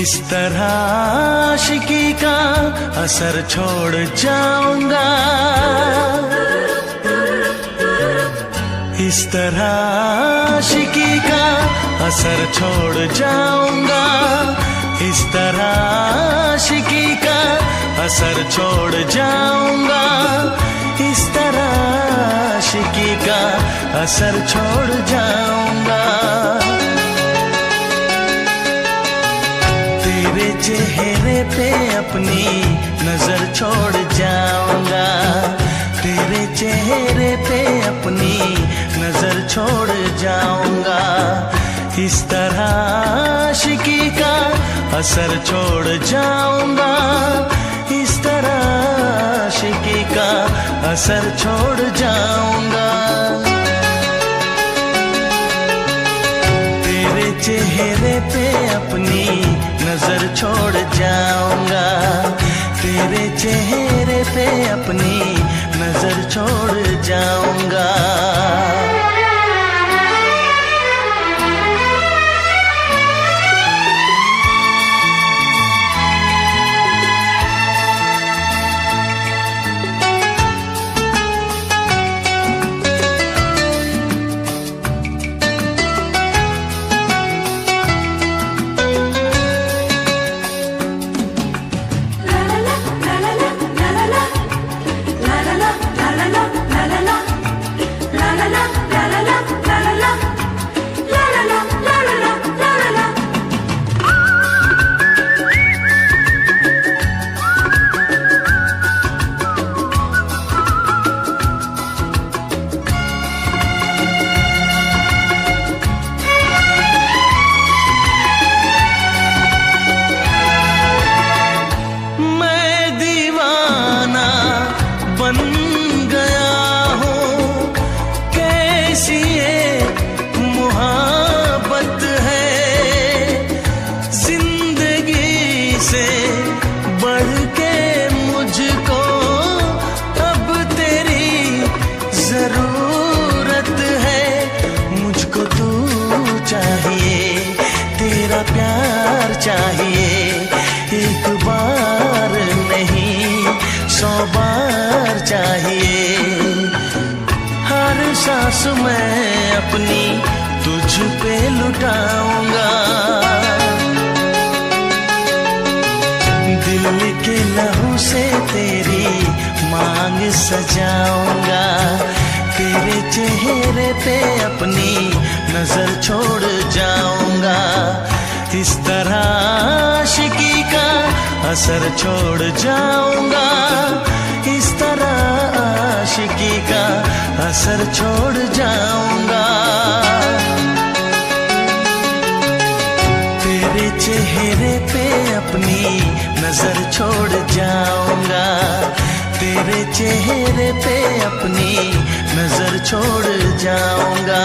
इस तरह आशिकी का असर छोड़ जाऊंगा, इस तरह आशिकी का असर छोड़ जाऊंगा, इस तरह आशिकी का असर छोड़ जाऊंगा, इस तरह आशिकी का असर छोड़ जाऊंगा। तेरे चेहरे पे अपनी नजर छोड़ जाऊंगा, तेरे चेहरे पे अपनी नजर छोड़ जाऊंगा, इस तरह आशिकी का असर छोड़ जाऊंगा, इस तरह आशिकी का असर छोड़ जाऊंगा। तेरे चेहरे पे अपनी नजर छोड़ जाऊंगा, तेरे चेहरे पे अपनी नजर छोड़ जाऊंगा। प्यार चाहिए, एक बार नहीं 100 बार चाहिए। हर सांस मैं अपनी तुझ पे लुटाऊंगा, दिल के लहू से तेरी मांग सजाऊंगा, तेरे चेहरे पे अपनी नजर छोड़ जाऊंगा, इस तरह आशिकी का असर छोड़ जाऊंगा, इस तरह आशिकी का असर छोड़ जाऊंगा। तेरे चेहरे पे अपनी नजर छोड़ जाऊंगा, तेरे चेहरे पे अपनी नजर छोड़ जाऊंगा।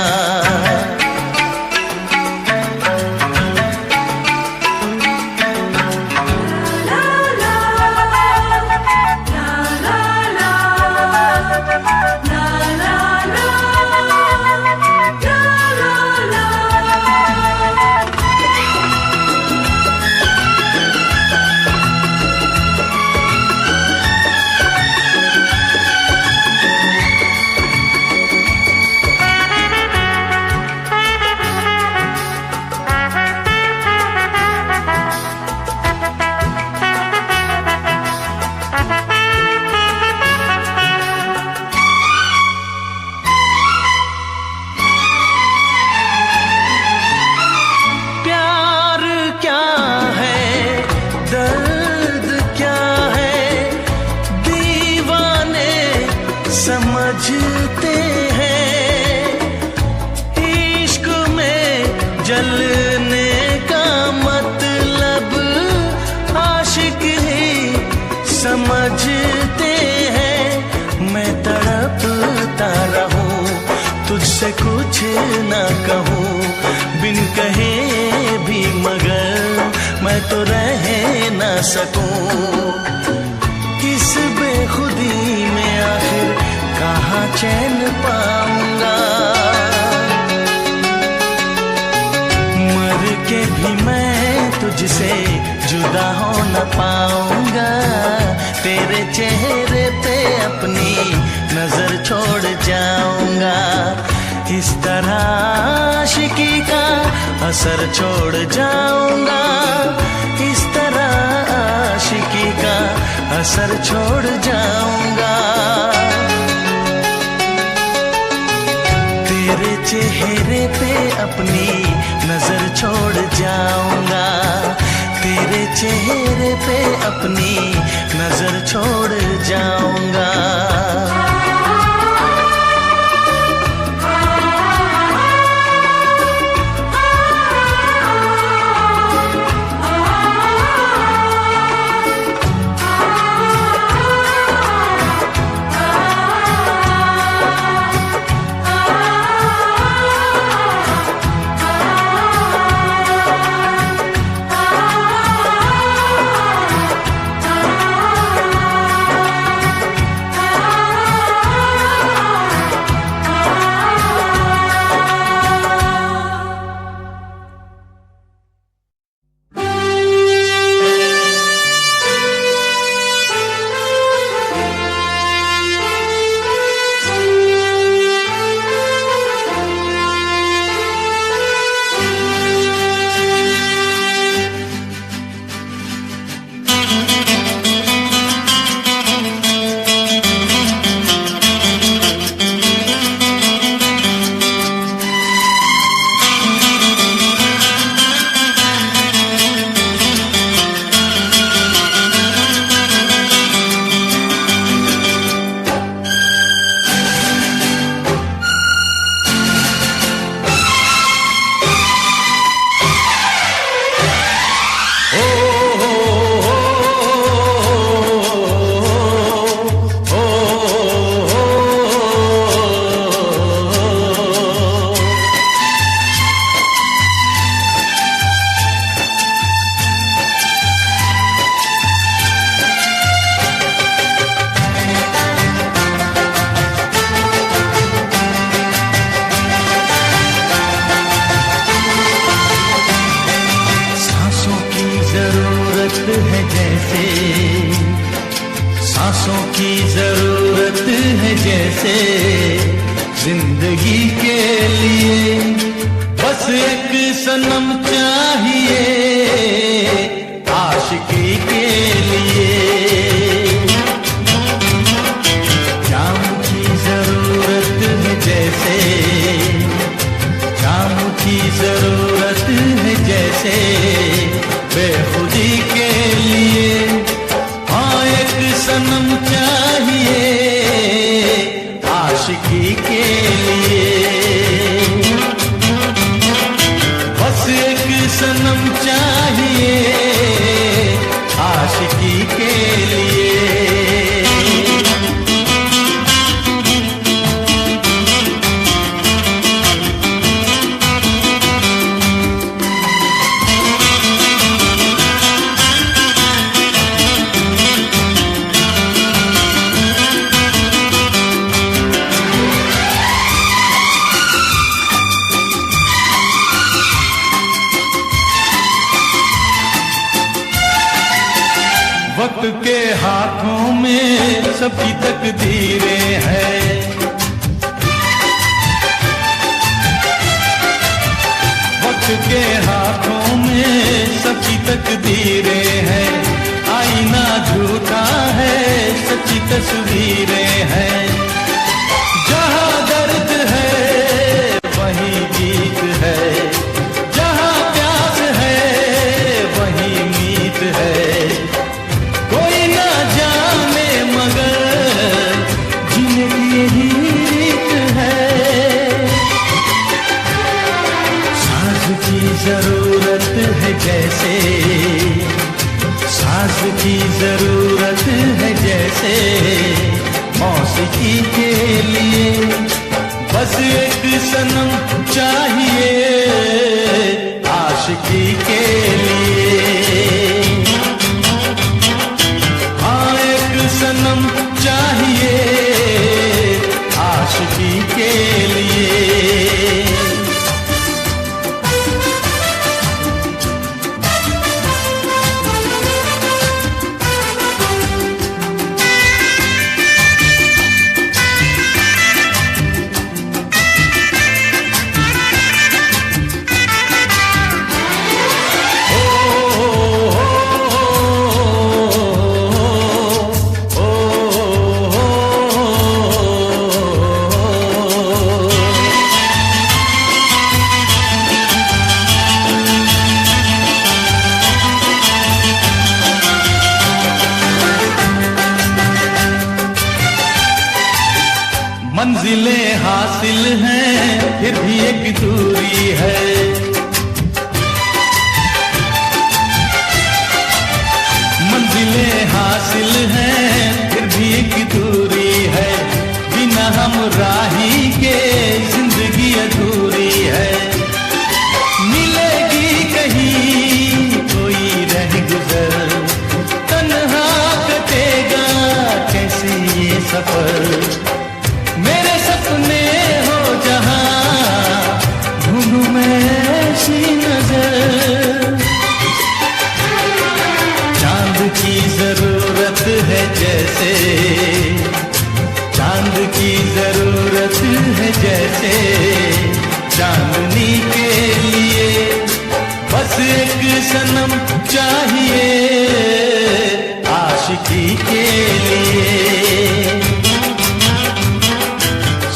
समझते हैं इश्क में जलने का मतलब आशिक ही समझते हैं। मैं तड़पता रहूं तुझसे कुछ ना कहूं, बिन कहे भी मगर मैं तो रह ना सकूं। किस बेखुदी में आखिर कहाँ चैन पाऊंगा, मर के भी मैं तुझसे पे अपनी नजर छोड़ जाऊंगा। इस तरह आशिकी का असर छोड़ जाऊंगा। इस तरह आशिकी का असर छोड़ जाऊंगा। तेरे चेहरे पे अपनी नजर छोड़ जाऊंगा। तेरे चेहरे पे अपनी नजर छोड़ जाऊंगा। सांसों की जरूरत है जैसे जिंदगी के लिए, बस एक सनम चाहिए आशिकी के लिए। जाम की जरूरत है जैसे, जाम की जरूरत है जैसे बेखुदी के लिए। हाँ एक सनम चाहिए आशिकी के लिए, बस एक सनम चाहिए आशिकी के लिए। वक्त के हाथों में सबकी तकदीरें हैं, वक्त के हाथों में सबकी तकदीरें हैं। आईना झूठा है सच्ची तस्वीरें हैं। जहाँ दर्द है वहीं गीत है, जहाँ प्यास है वहीं मीत है। जरूरत है जैसे, सांस की जरूरत है जैसे मौसीकी के लिए, बस एक सनम चाहिए आशिकी के लिए। हाँ एक सनम चाहिए आशिकी के लिए। मंजिलें हासिल हैं फिर भी एक दूरी है। मंजिलें हासिल हैं फिर भी एक दूरी है। बिना हम राही के जिंदगी अधूरी है। मिलेगी कहीं कोई रह गुजर, तन्हा कटेगा कैसे ये सफर। मेरे सपने हो जहां ढूंढूं मैं ऐसी नजर। चांद की जरूरत है जैसे, चांद की जरूरत है जैसे, चांदनी के लिए बस एक सनम चाहिए आशिकी के लिए।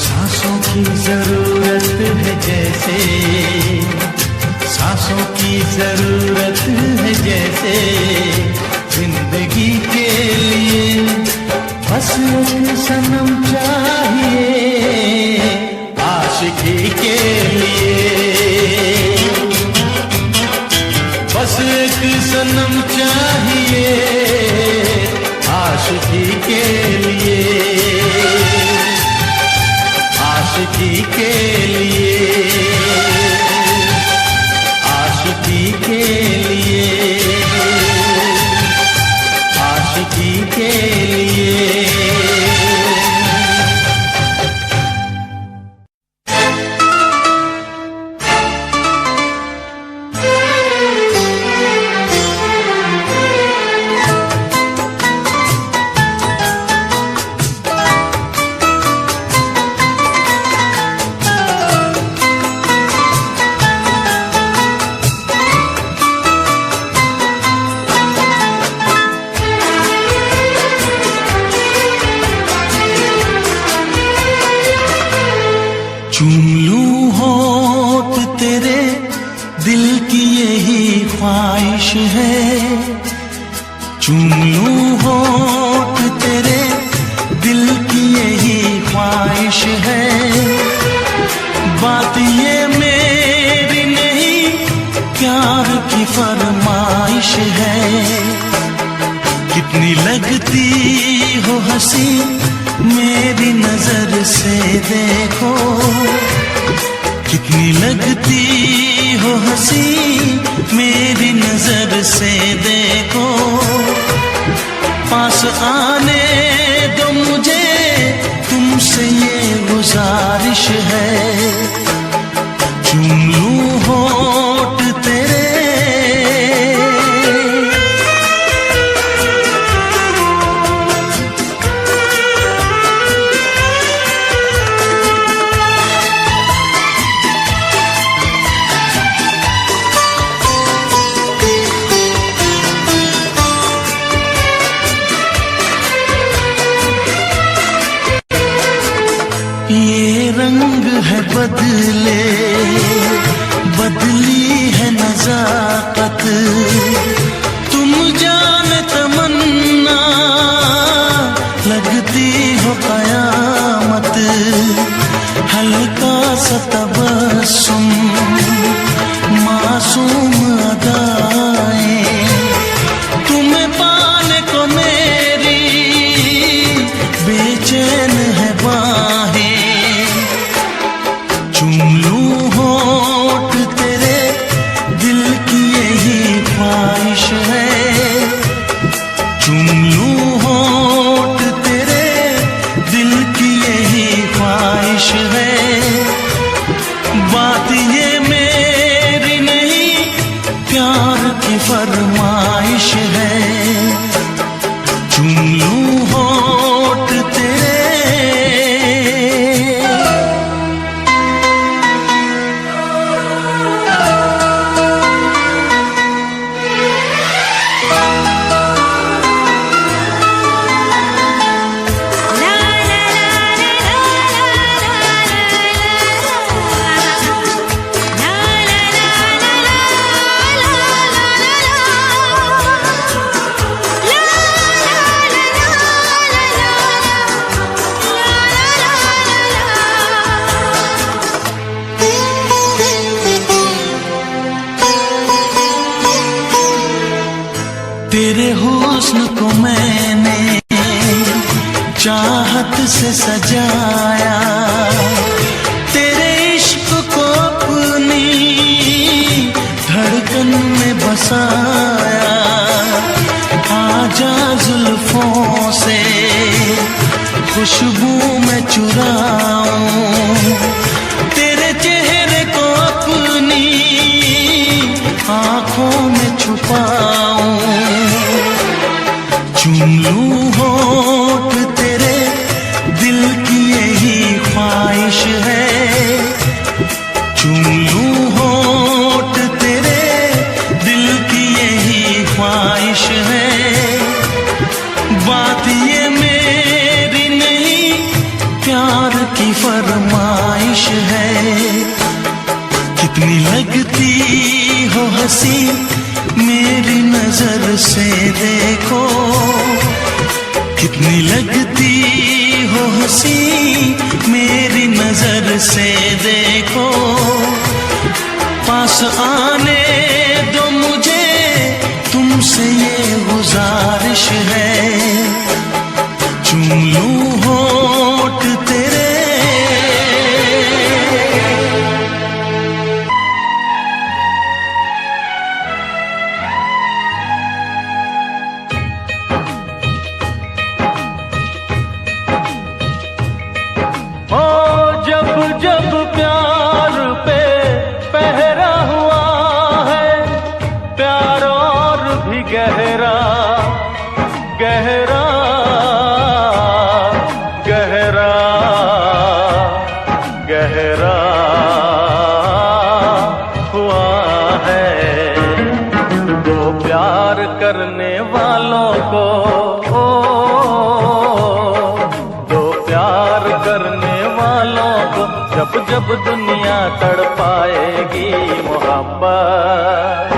सांसों की जरूरत है जैसे, सांसों की जरूरत है जैसे, जिंदगी के लिए बस एक सनम चाहिए आशिकी के लिए। बस एक सनम चाहिए आशिकी के लिए, आशिकी के लिए, आशिकी के लिए, आशिकी के लिए। चूम लूं होठ तेरे दिल की यही ख्वाहिश है। चूम लूं होठ तेरे दिल की यही ख्वाहिश है। बात ये मेरी नहीं प्यार की फरमाइश है। कितनी लगती हो हंसी मेरी नजर से देखो, कितनी लगती हो हंसी मेरी नजर से देखो। पास आने दो मुझे तुमसे ये गुजारिश है। चूम लूं होठ तेरे, ये रंग है बदले, बदली है नजाकत। तुम जान तमन्ना लगती हो कयामत। हल्का सा तबस्सुम मासूम अदाएं, तुम्हें पाने को मेरी बेचैन है बाहें। चूम लूं होठ तेरे दिल की यही ख्वाहिश तेरे हुस्न को मैंने चाहत से सजाया, तेरे इश्क को अपनी धड़कन में बसाया। आजा जुल्फों से खुशबू में चुराऊं, तेरे चेहरे को अपनी आंखों में छुपाऊं। चूम लूं होठ तेरे, दिल की यही ख्वाहिश है। चूम लूं होठ तेरे, दिल की यही ख्वाहिश है। बात ये मेरी नहीं, प्यार की फरमाइश है। कितनी लगती हो हंसी मेरी नजर से देखो, कितनी लगती हो हंसी मेरी नजर से देखो। पास आने दो मुझे, तुमसे ये गुजारिश है। चूम लूं होठ तेरे। जब प्यार पे पहरा हुआ है, प्यार और भी गहरा गहरा गहरा गहरा हुआ है। दो प्यार करने वालों को, दो प्यार करने वालों को जब जब दुनिया तड़पाएगी, मोहब्बत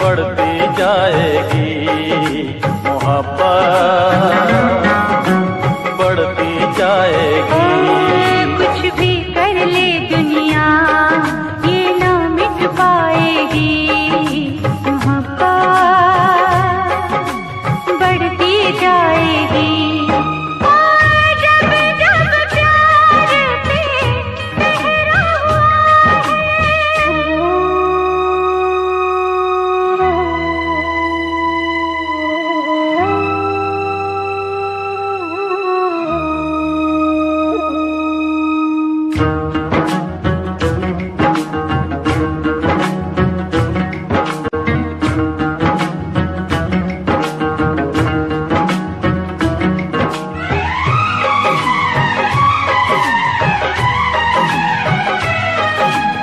बढ़ती जाएगी। मोहब्बत बढ़ती जाएगी। कुछ भी कर ले दुनिया, ये ना मिट पाएगी। मोहब्बत बढ़ती जाएगी।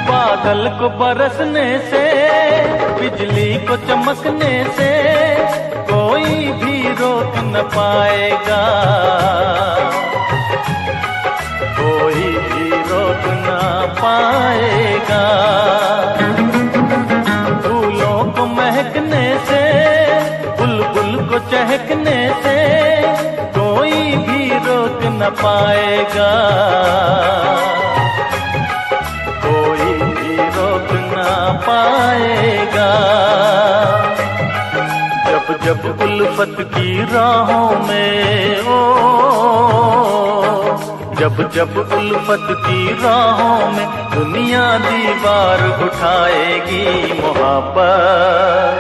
बादल को बरसने से, बिजली को चमकने से कोई भी रोक न पाएगा, कोई भी रोक न पाएगा। फूलों को महकने से, बुलबुल को चहकने से कोई भी रोक न पाएगा, कोई भी रोक ना पाएगा। जब जब उल्फत की राहों में, ओ जब जब उल्फत की राहों में दुनिया दीवार उठाएगी, मोहब्बत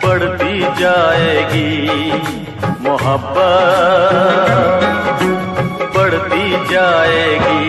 बढ़ती जाएगी। मोहब्बत बढ़ती जाएगी।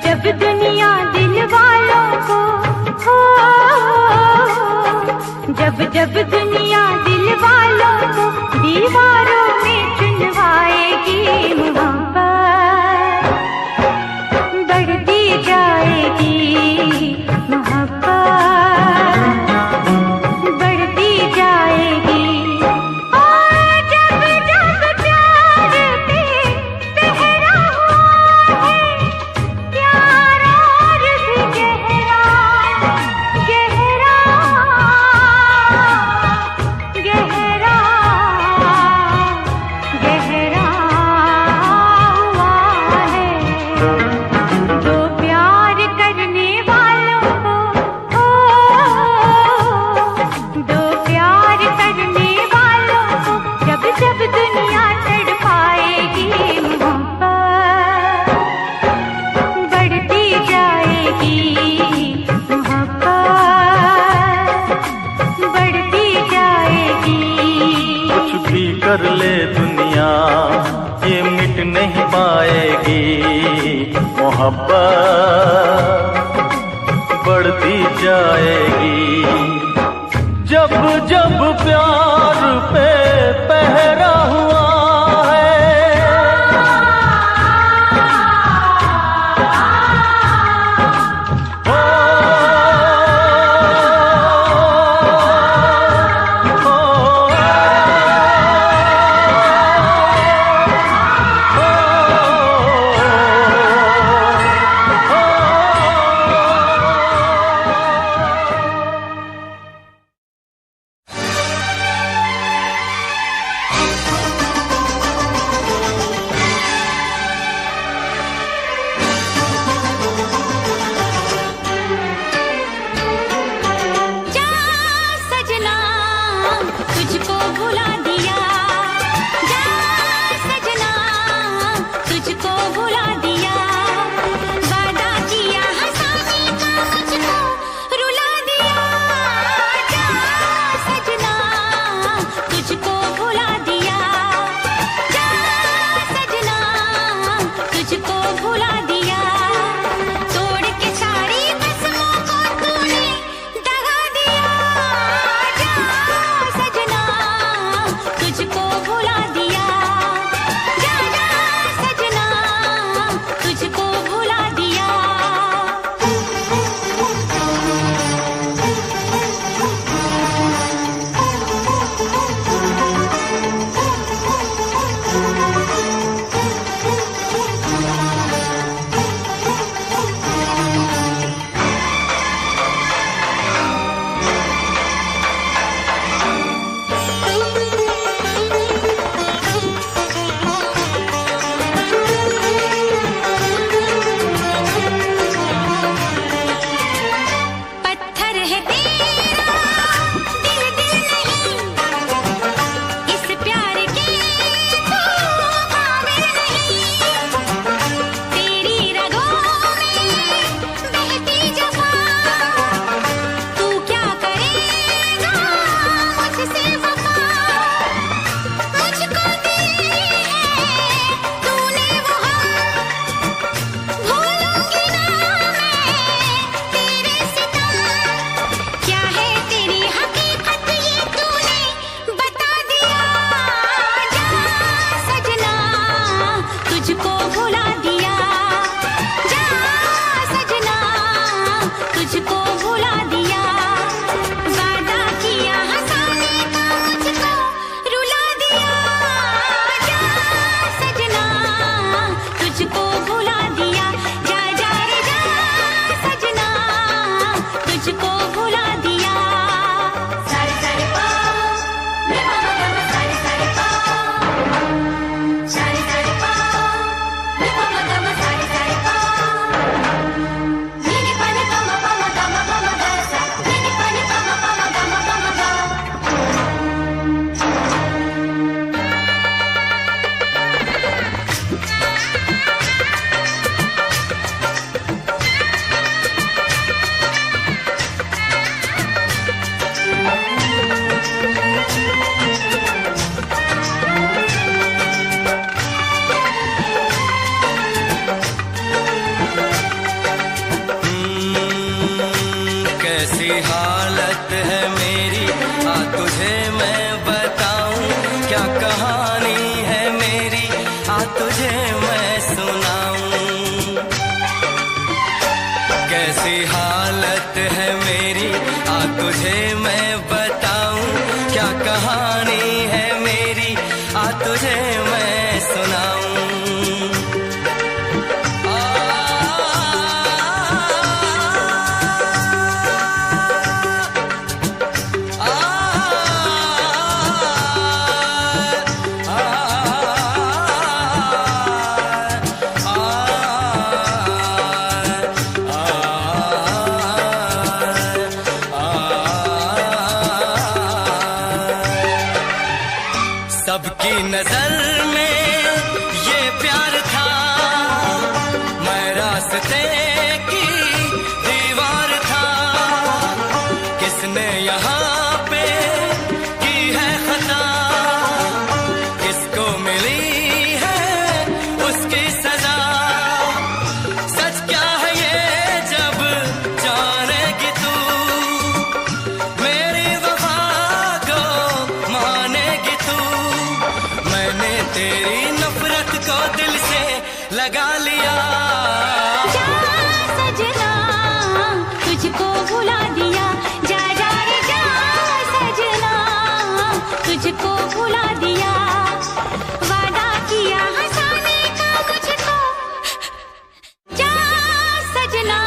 जब दुनिया दिल वालों को हो, जब दुनिया दिल वालों को दीवारों में चुनवाएगी, मोहब्बत बढ़ती जाएगी, मोहब्बत बढ़ती जाएगी। और जब जब प्यार पे पहरा हुआ है, प्यार और भी गहरा गहरा गहरा गहरा हुआ है, तो प्यार करने वालों को हो, दो प्यार करने वालों को जब जब दुनिया तड़पाएगी, मोहब्बत बढ़ती जाएगी, मोहब्बत बढ़ती जाएगी। कुछ भी कर ले दुनिया ये मिट नहीं पाएगी, मोहब्बत बढ़ती जाएगी। जब जब प्यार पे पहरा हुआ है, कैसी हालत है मेरी, आ तुझे मैं बताऊं, क्या कहानी है मेरी, आ तुझे मैं सुनाऊं। सबकी नजर में ये प्यार था, मैं रास्ते की दीवार था, किसने यहाँ पे की है खता, किसको मिली है उसकी सजा, सच क्या है ये जब जानेगी तू, मेरी वफा को मानेगी तू, मैंने तेरी नफरत को दिल से लगा लिया। जा सजना तुझको भुला दिया, जा जा रे जा सजना तुझको भुला दिया, वादा किया हंसाने का मुझको, जा सजना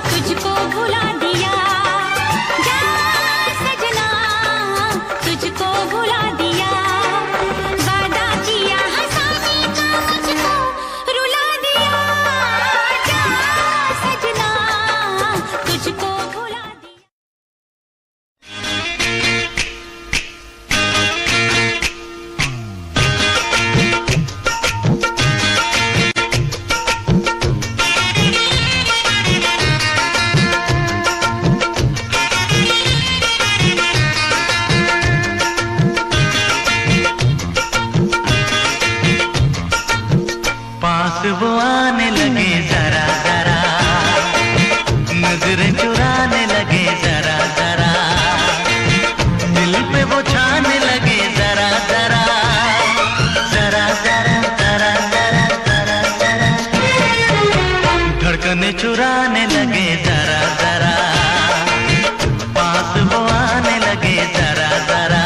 तुझको भुला दिया, जा सजना तुझको भुला दिया, वादा किया हंसाने का मुझको रुला दिया, जा सजना तुझको भुला दिया। पास वो आने लगे जरा जरा, नजरें चुराने लगे जरा जरा, दिल पे वो छाने लगे जरा जरा, जरा जरा जरा जरा जरा जरा, धड़कने चुराने लगे जरा जरा, पास वो आने लगे जरा जरा।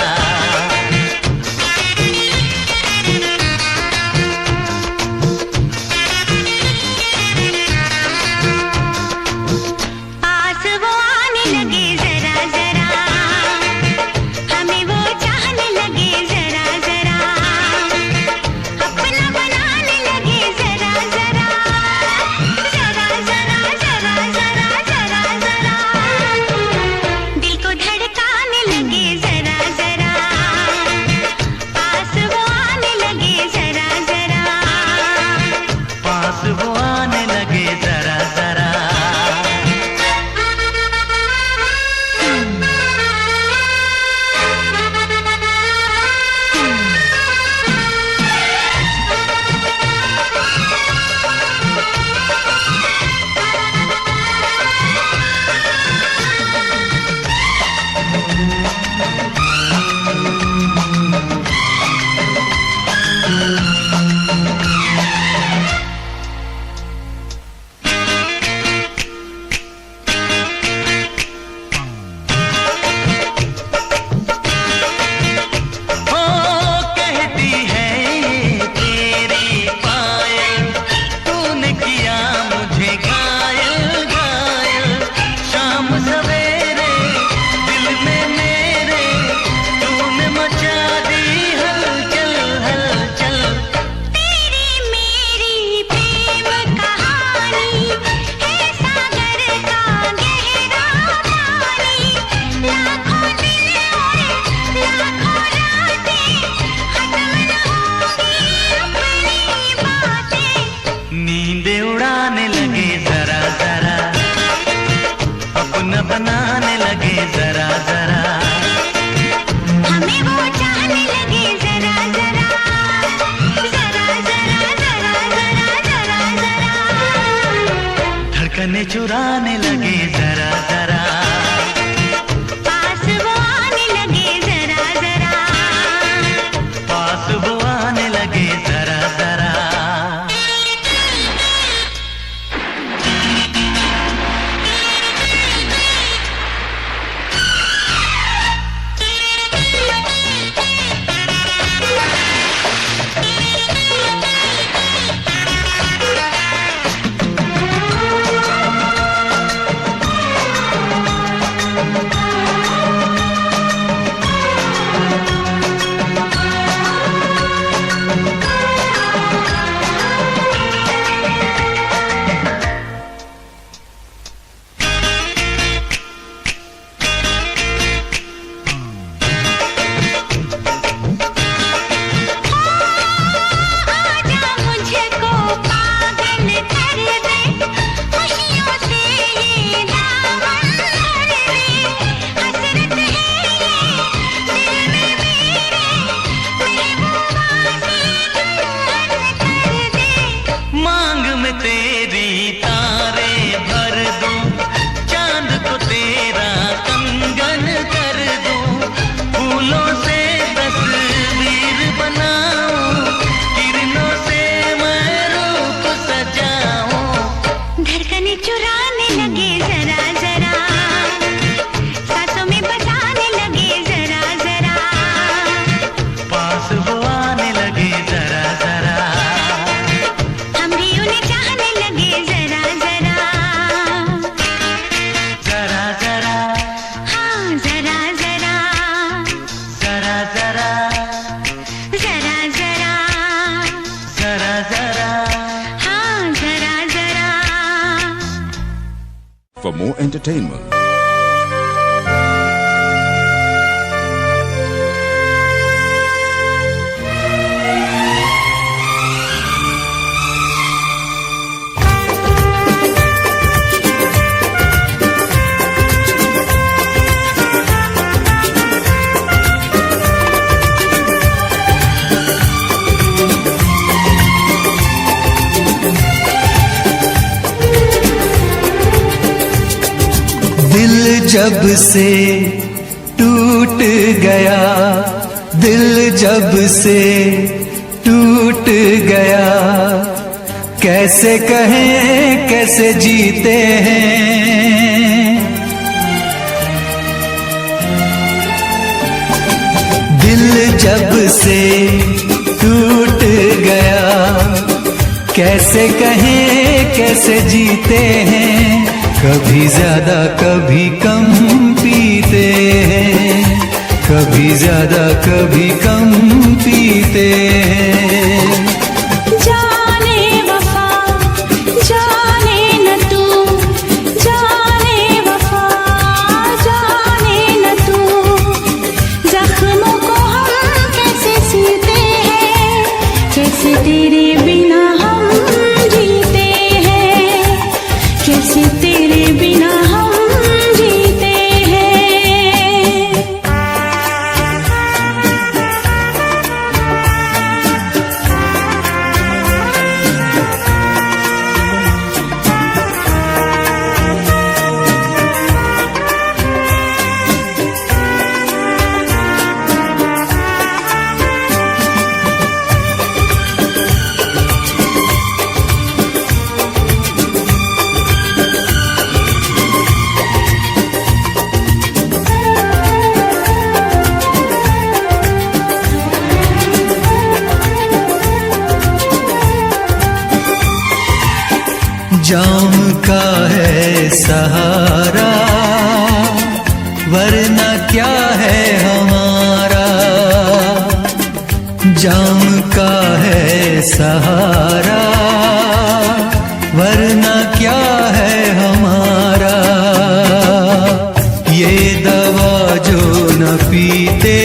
पास वो आने लगे जरा जरा, हमें वो चाहने लगे जरा जरा, अपना बनाने लगे जरा जरा, जरा जरा जरा जरा जरा जरा, दिल को धड़काने लगे जरा जरा, पास वो आने लगे जरा जरा, पास वो आने लगे जरा जरा। हो कहती है ये तेरी पायल, तूने किया मुझे घायल घायल, शाम सवेरे दिल में मेरे, तूने मचा दी हलचल हलचल। तेरी मेरी प्रेम कहानी है सागर का गहरा पानी, लाखों दिन और लाखों रातें खत्म न होंगी अपनी बातें, नींदे उड़ाने लगे जरा जरा, अपना बनाने लगे जरा जरा, हमें वो चाहने लगे जरा जरा, जरा जरा जरा जरा जरा जरा, धड़कने चुराने लगे जरा जरा, पास वो आने लगे जरा जरा, पास वो आने लगे जरा जरा। बसाने लगे जरा जरा, सांसों में बसाने लगे जरा जरा, पास वो आने लगे जरा जरा, हम भी उन्हें चाहने लगे जरा जरा, जरा जरा, हाँ जरा जरा, जरा जरा, जरा जरा, जरा जरा. हाँ जरा जरा. For more entertainment, दिल जब से टूट गया, दिल जब से टूट गया, कैसे कहें कैसे जीते हैं। दिल जब से टूट गया, कैसे कहें कैसे जीते हैं। कभी ज्यादा कभी कम पीते हैं, कभी ज्यादा कभी कम पीते हैं। जाने वफा जाने न तू, जाने वफा जाने न तू, जख्मों को हम कैसे सीते हैं, कैसे तेरे बिना हम जीते हैं, कैसे तेरे बिना हम जीते हैं। जाम का है सहारा, वरना क्या है हमारा। जाम का है सहारा, वरना क्या है हमारा। ये दवा जो न पीते,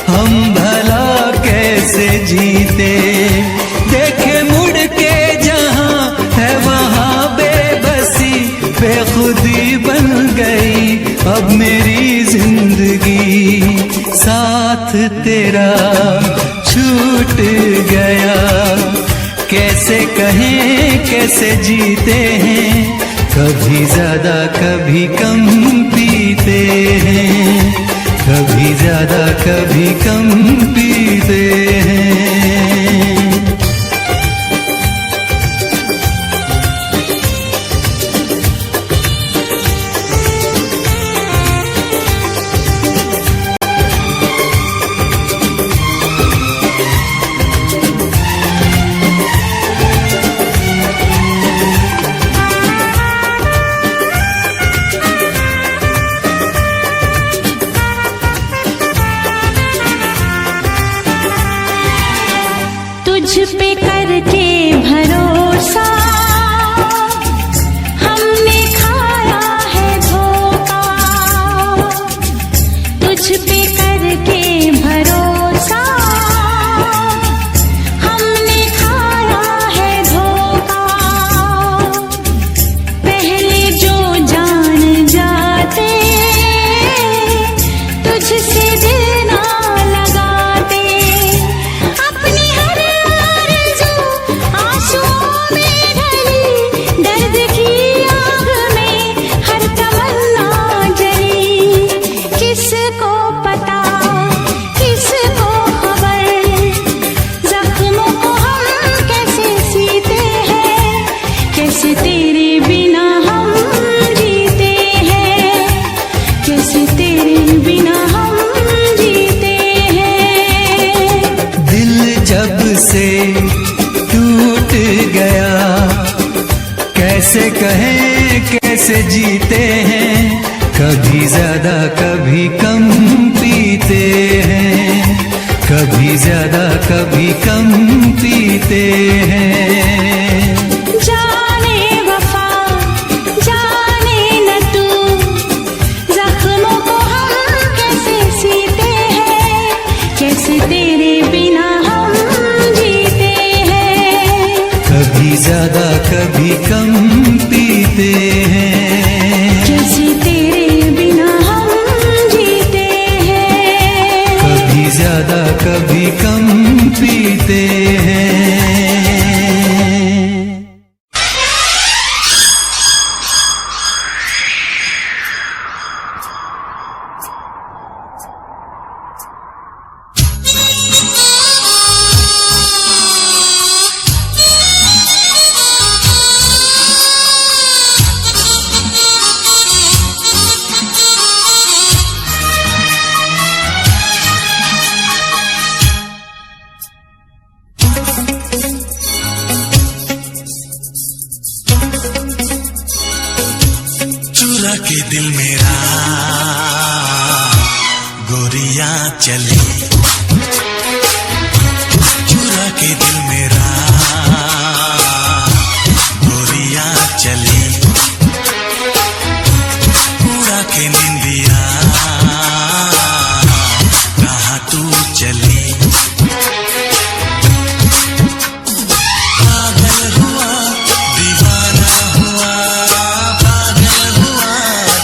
हम भला कैसे जीते। देखे मुड़ के जहां है वहां बेबसी, बेखुदी बन गई अब मेरी जिंदगी। साथ तेरा छूट गया, कैसे कहें कैसे जीते हैं। कभी ज्यादा कभी कम पीते हैं, कभी ज्यादा कभी कम पीते हैं। तेरे बिना हम जीते हैं, कैसे तेरे बिना हम जीते हैं। दिल जब से टूट गया, कैसे कहें कैसे जीते हैं, कभी ज्यादा कभी कम पीते हैं, कभी ज्यादा कभी कम पीते हैं। जाने वफा जाने न तू, जख्मों को हम कैसे सीते हैं, कैसे तेरे बिना हम जीते हैं। कभी ज्यादा कभी कम पीते हैं, कैसे तेरे बिना हम जीते हैं। कभी ज्यादा कभी कम पीते हैं। चुरा के दिल मेरा गोरिया चली, चुरा के दिल मेरा गोरिया चली, उड़ा के निंदिया कहाँ तू चली। पागल हुआ दीवाना हुआ, पागल हुआ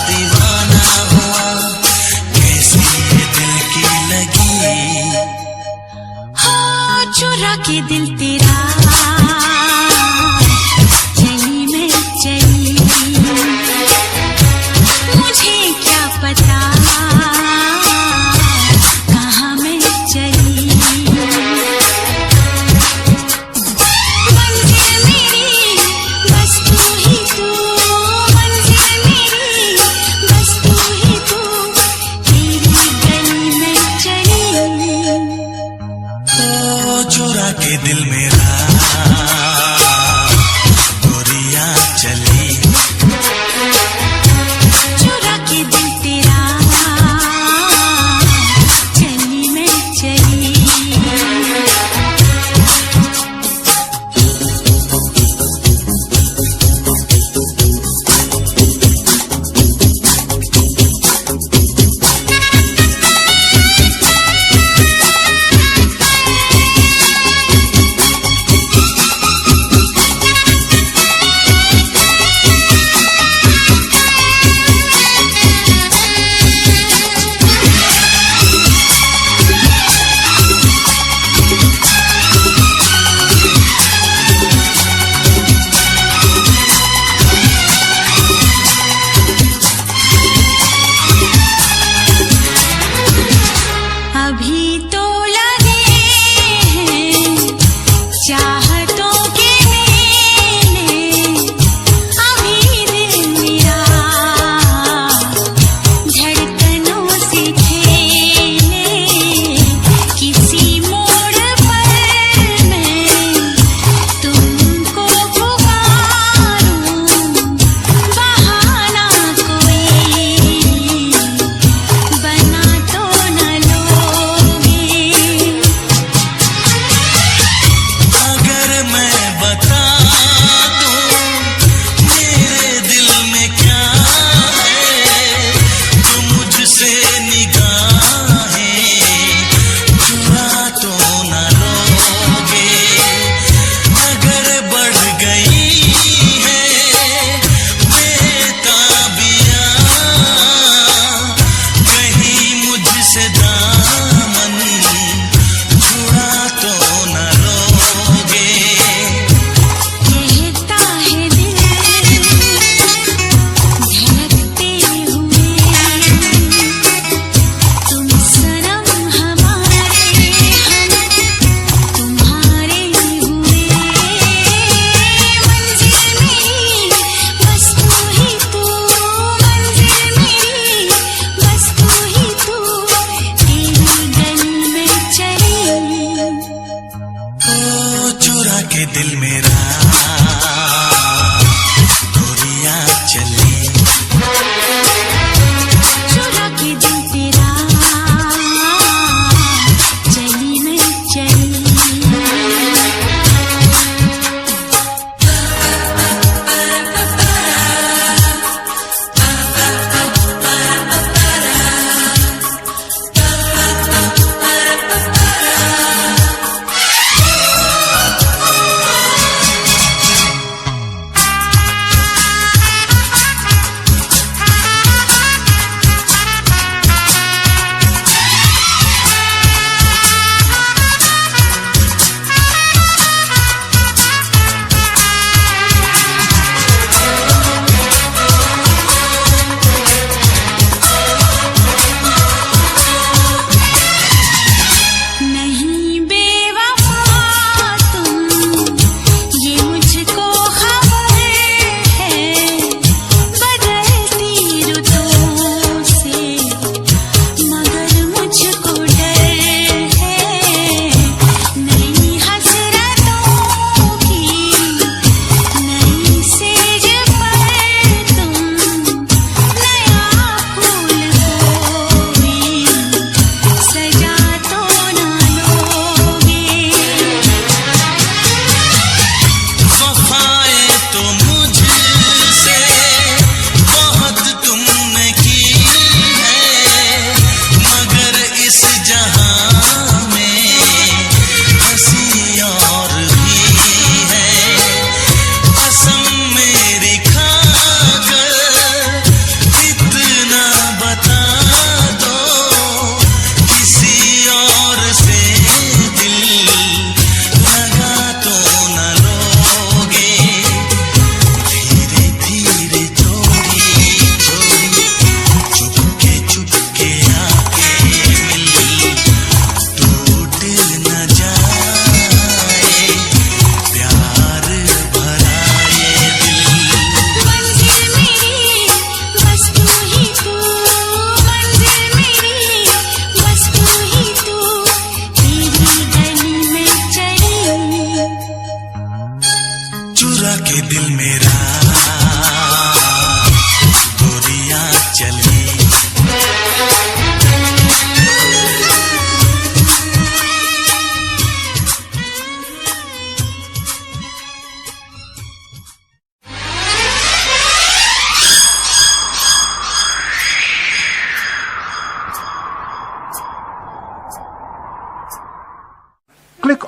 दीवाना हुआ, कैसी ये दिल की लगी। हाँ चुरा के दिल तेरा चली मैं चली, मुझे क्या पता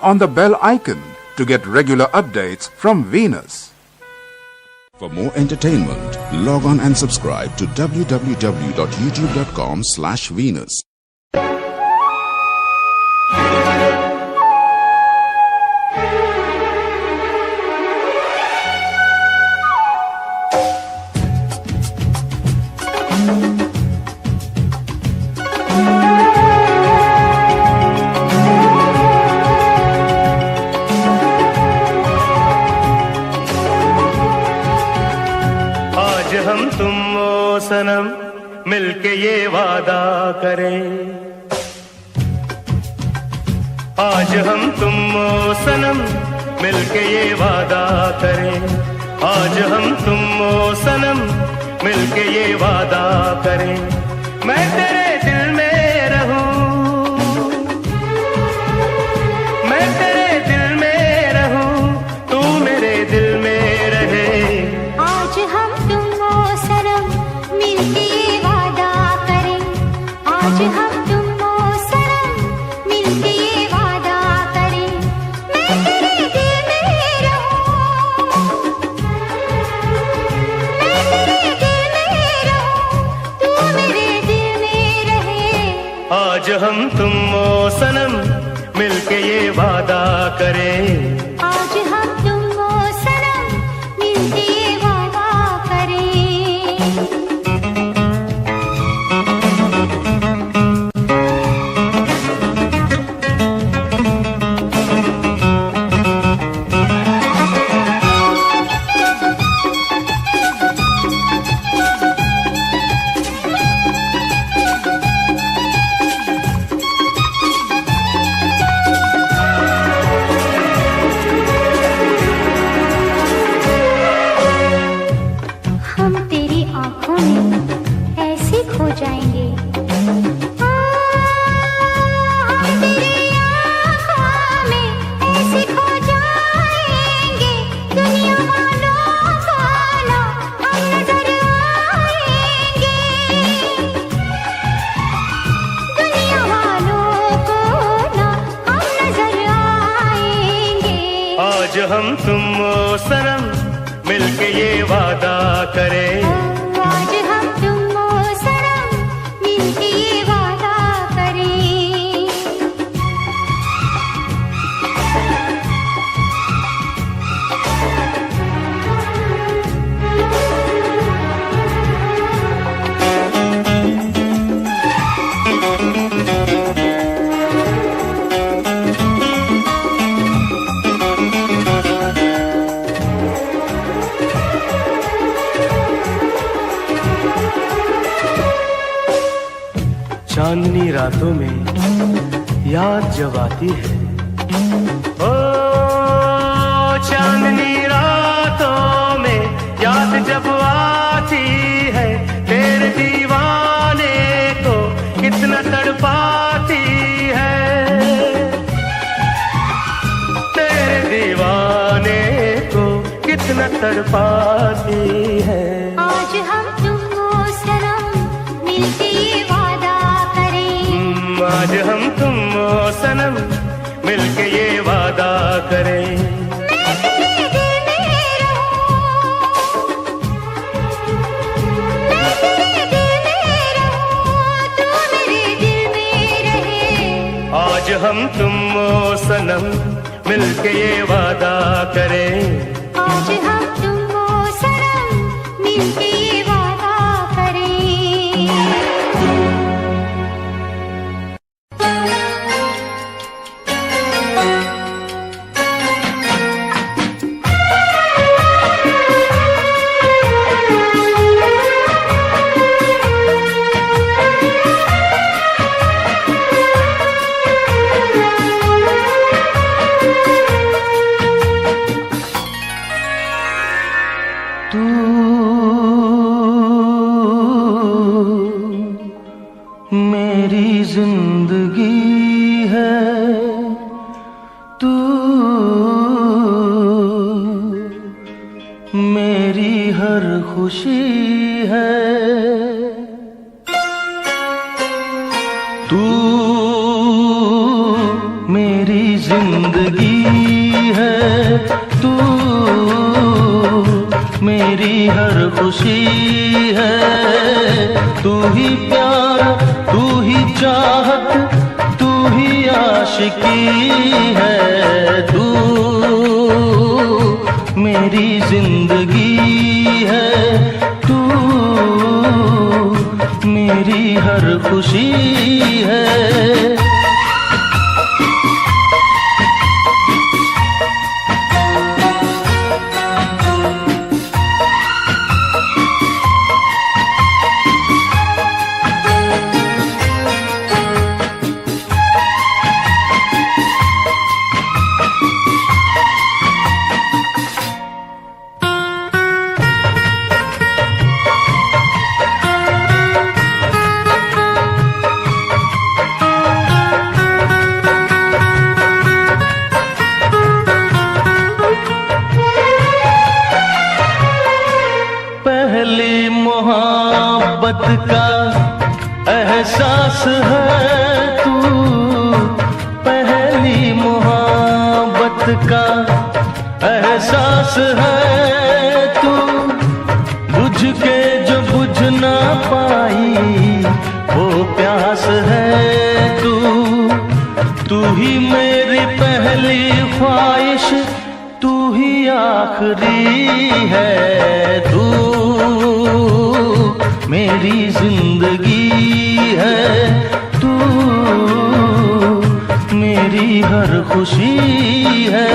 on the bell icon to get regular updates from Venus. For more entertainment, log on and subscribe to www.youtube.com/Venus. हम तुम ओ सनम मिलके ये वादा करें, आज हम तुम ओ सनम मिलके ये वादा करें, आज हम तुम ओ सनम मिलके ये वादा करें। मैं तेरे दिल में रहूं, मैं तेरे दिल में रहूं, तू मेरे दिल में रहे। आज हम तुम ओ सनम मिलके ये वादा करें, आज हम तुम ओ सनम मिलके ये वादा करें। मैं तेरे दिल में रहूं, मैं तेरे दिल में रहूं, तू मेरे दिल में रहे। आज हम तुम ओ सनम मिलके ये वादा करें, आज हम तुम ओ सनम मिलके ये वादा करें। हम तेरी आंखों में ऐसे खो जाएंगे, हम तेरी आंखों में ऐसे खो जाएंगे। दुनिया वालों को ना हम नजर आएंगे, दुनिया वालों को ना हम नजर आएंगे। आज हम तुम ओ सनम मिलके ये वादा करें, आज हम तुम ओ सनम मिलके ये वादा करें। चांदनी रातों में याद जब आती है, ओ चांदनी रातों में याद जब आती है, तेरे दीवाने को कितना तड़पाती है, तेरे दीवाने को कितना तड़पाती है। आज हम तुम ओ सनम मिलके ये वादा करें, आज हम तुम ओ सनम मिलके ये वादा करें। मैं तेरे दिल में रहूं, मैं तेरे दिल में रहूं, तू मेरे दिल में रहे। आज हम तुम ओ सनम मिलके ये वादा करें, आज हम तुम ओ सनम मिलके ये वादा करें। मेरी जिंदगी है तू, मेरी हर खुशी है तू, मेरी जिंदगी जिंदगी है तू, मेरी हर खुशी है। तू ही प्यार, तू ही चाहत, तू ही आशिकी है। तू मेरी जिंदगी है तू, मेरी हर खुशी है। पहली मोहब्बत का एहसास है तू, पहली मोहब्बत का एहसास है तू। बुझ के जो बुझ ना पाई वो प्यास है तू। तू ही मेरी पहली ख्वाहिश, तू ही आखिरी है। तू मेरी जिंदगी है तू, मेरी हर खुशी है।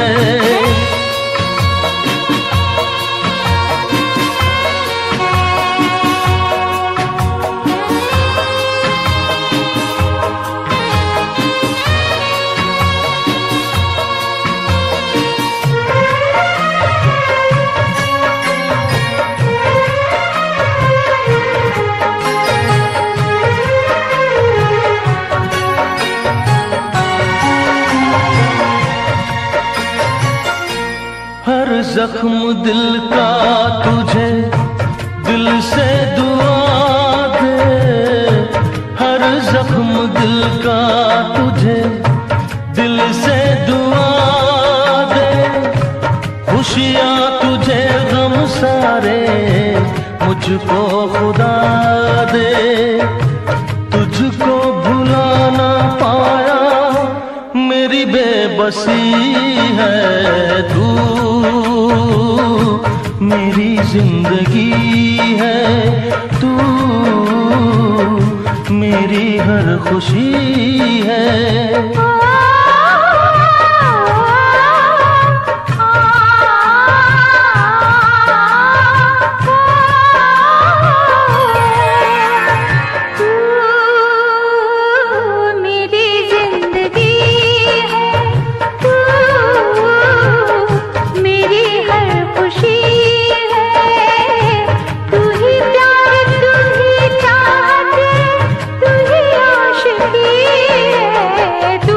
हर जख्म दिल का तुझे दिल से दुआ दे। हर जख्म दिल का तुझे दिल से दुआ दे। खुशियाँ तुझे गम सारे मुझको खुदा दे। तुझको भुला ना पाया मेरी बेबसी है। तू मेरी जिंदगी है तू, मेरी हर खुशी है। तू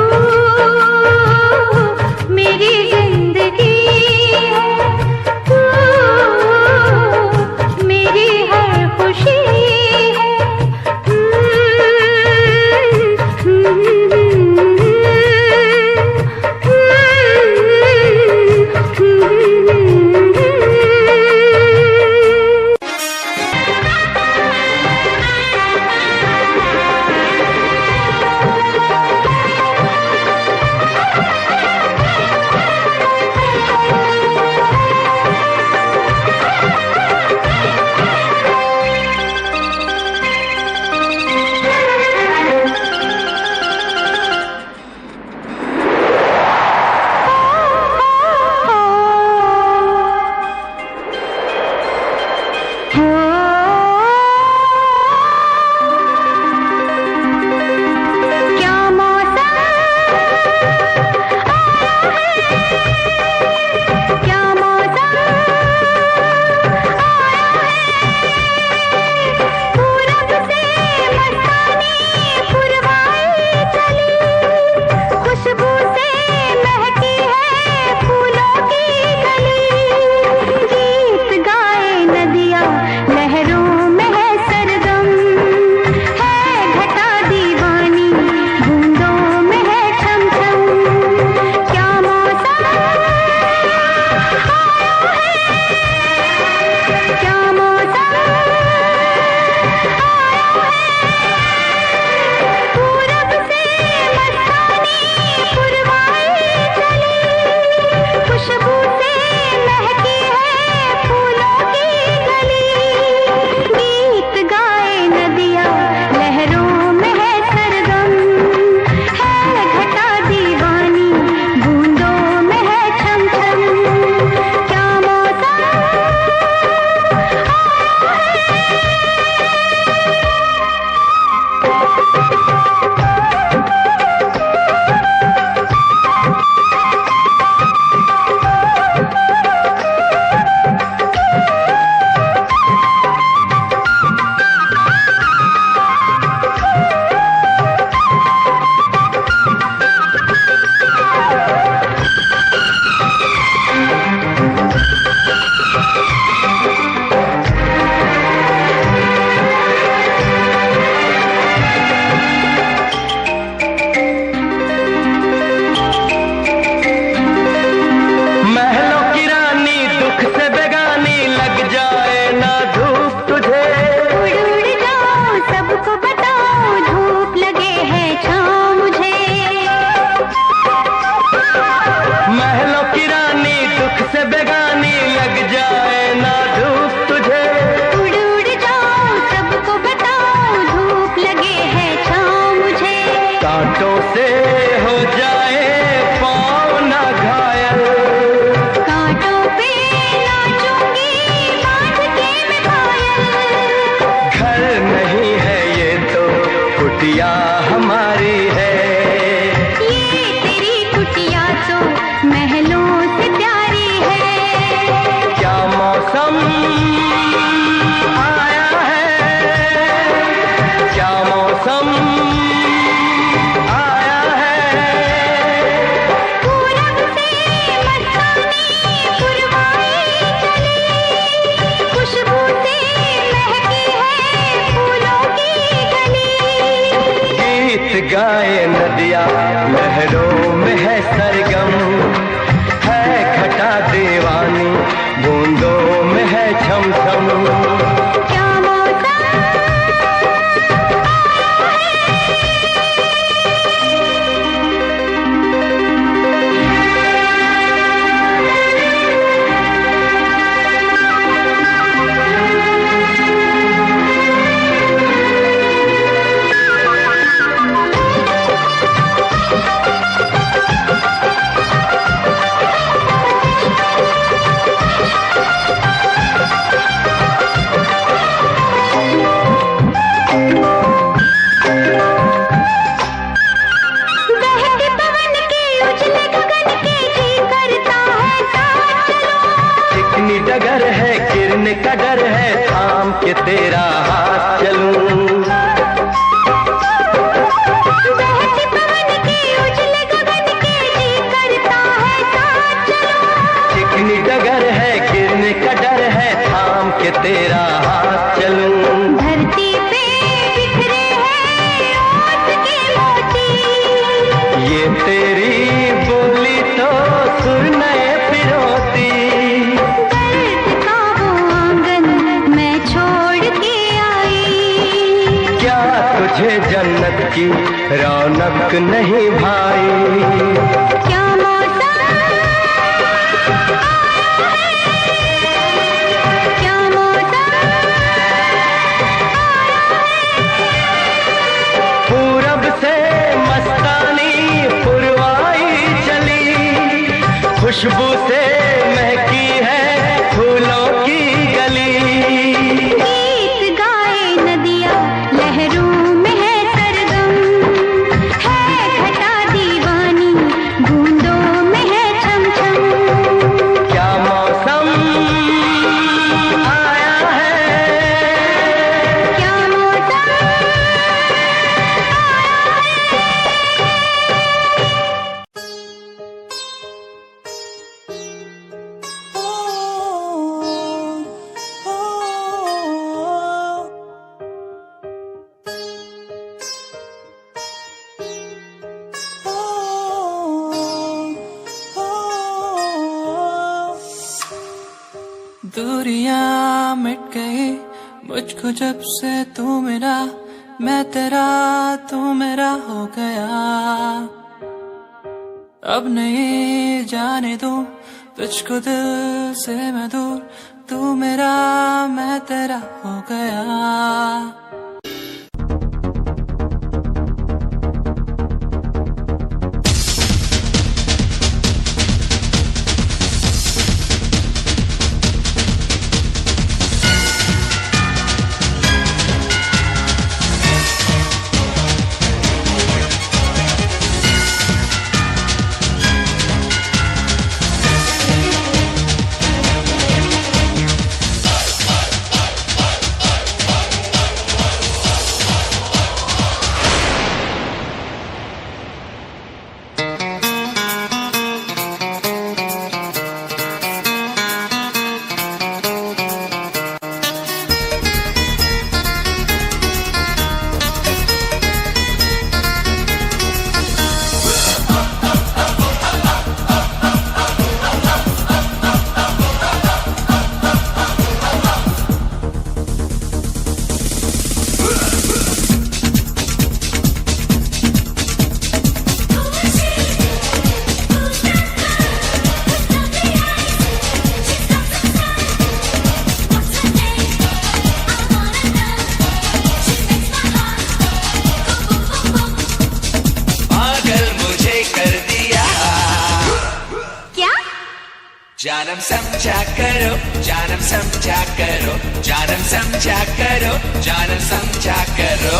कुटिया हमारी है। ये तेरी कुटिया तो महलों से प्यारी है। क्या मौसम आया है, क्या मौसम आया है। पूरब से मस्तानी पुरवाई चली, खुशबू से महकी है फूलों की गली। गीत गाए नदिया लहरों में है सरगम, है घटा दीवानी बूंदों में है छम छम। क्या मौसम बहते पवन के उछले गगन के जी करता है साथ चलो। चिकनी डगर है किरण का डर है, थाम के तेरा हाथ चलूं। बहते पवन के उछले गगन के जी करता है साथ चलो। चिकनी डगर है किरण का डर है, थाम के तेरा हाथ चलूं। धरती पे बिखरे हैं ओस के मोती, ये तेरी बोली तो सुर नए पिरोती। दर्द का वो आंगन मैं छोड़ के आई। क्या तुझे जन्नत की रौनक नहीं भाई। क्या मौसम क्या मौसम पूरब से मस्तानी पुरवाई चली, खुशबू से महकी है फूलों की गली। गीत गाए नदिया लहरों में है सरगम, है घटा दीवानी बूंदों में है छम छम। क्या मौसम आया है, क्या मौसम दूरियां मिट गई मुझको जब से तू मेरा, मैं तेरा तू मेरा हो गया। अब नहीं जाने दूं तुझको दिल से मैं दूर, तू मेरा मैं तेरा हो गया। जानम समझा करो, जानम समझा करो, जानम समझा करो, जानम समझा करो।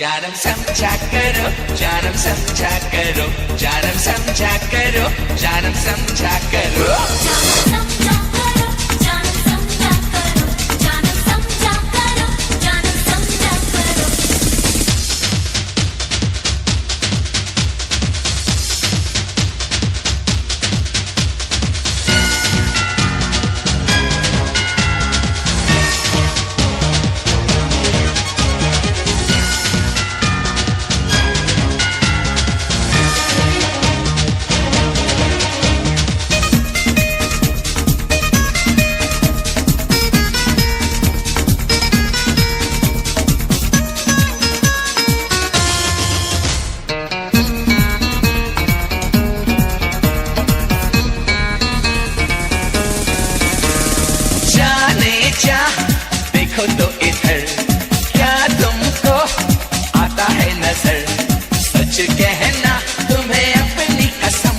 जानम समझा करो, जानम समझा करो, जानम समझा करो, जानम समझा करो। समझा करो, जानम समझा करो, जानम समझा करो, जानम समझा करो। जाने जा देखो तो इधर, क्या तुमको आता है नजर? सच कहना तुम्हें अपनी कसम,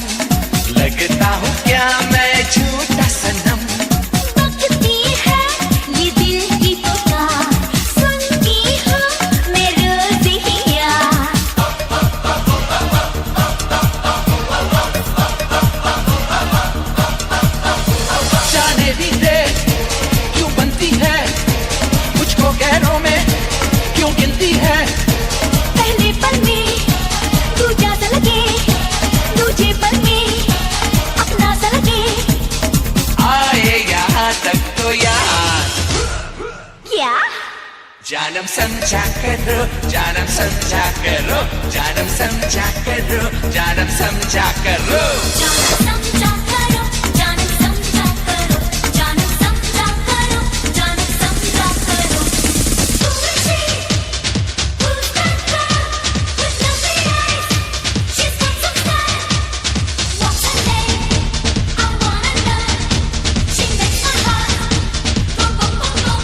लगता हूँ क्या मैं झूठा सनम? बकती है ये दिल की पुकार, सुनती हूँ मैं रोज ही यार। जाने भी दे क्यों बनती है, मुझको गैरों में क्यों गिनती है? पहले पल में दूजा सा लगे, दूजे पल में अपना सा लगे। आए यहाँ तक तो यार, क्या जानम समझा करो, जानम समझा करो, जानम समझा करो, जानम समझा करो। समझा करो, जानम समझा करो, जानम समझा करो, जानम समझा करो। Who's that girl with lovely eyes? She's got some style. What's her name? I wanna know. She makes my heart boom boom boom boom.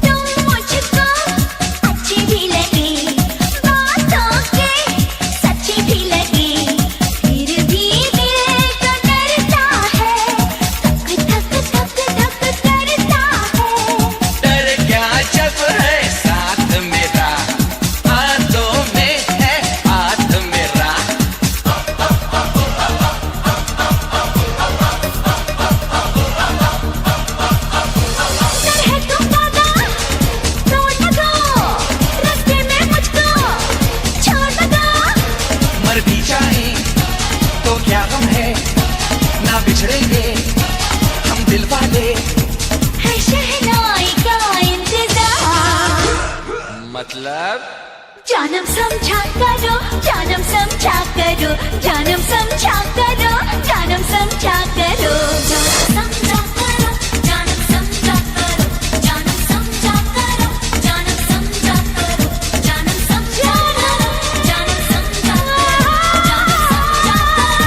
तुम मुझको अच्छी भी लगी, बातों के सच्ची भी लगी, फिर भी दिल को डरता है, धक धक धक धक करता है। डर क्या जब है साथ मेरा, हाथों में है हाथ मेरा। डर है तुम दादा, छोड़ न दो, रास्ते में मुझको छोड़ न दो। मर भी जाए तो क्या गम है, ना बिछड़ेंगे हम दिल वाले। है शहनाई का इंतजार, मतलब जानम समझा करो, जानम समझा करो, जानम समझा करो, जानम समझा करो। समझा करो, जानम समझा करो, जानम समझा करो, जानम समझा करो, जानम समझा करो, जानम समझा करो, जानम समझा करो।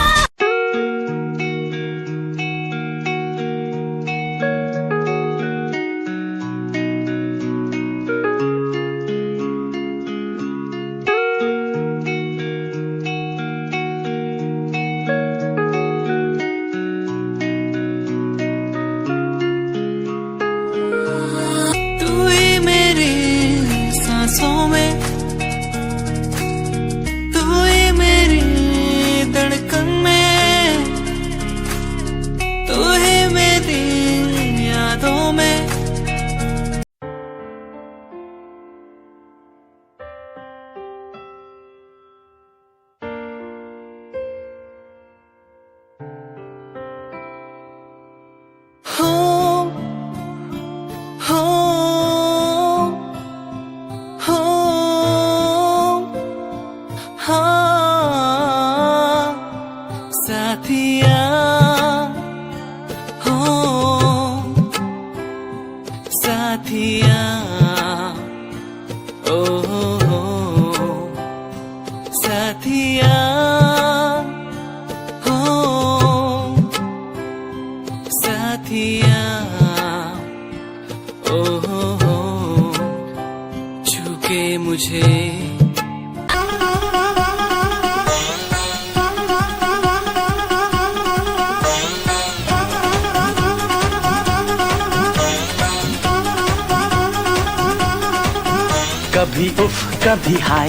कभी उफ कभी हाय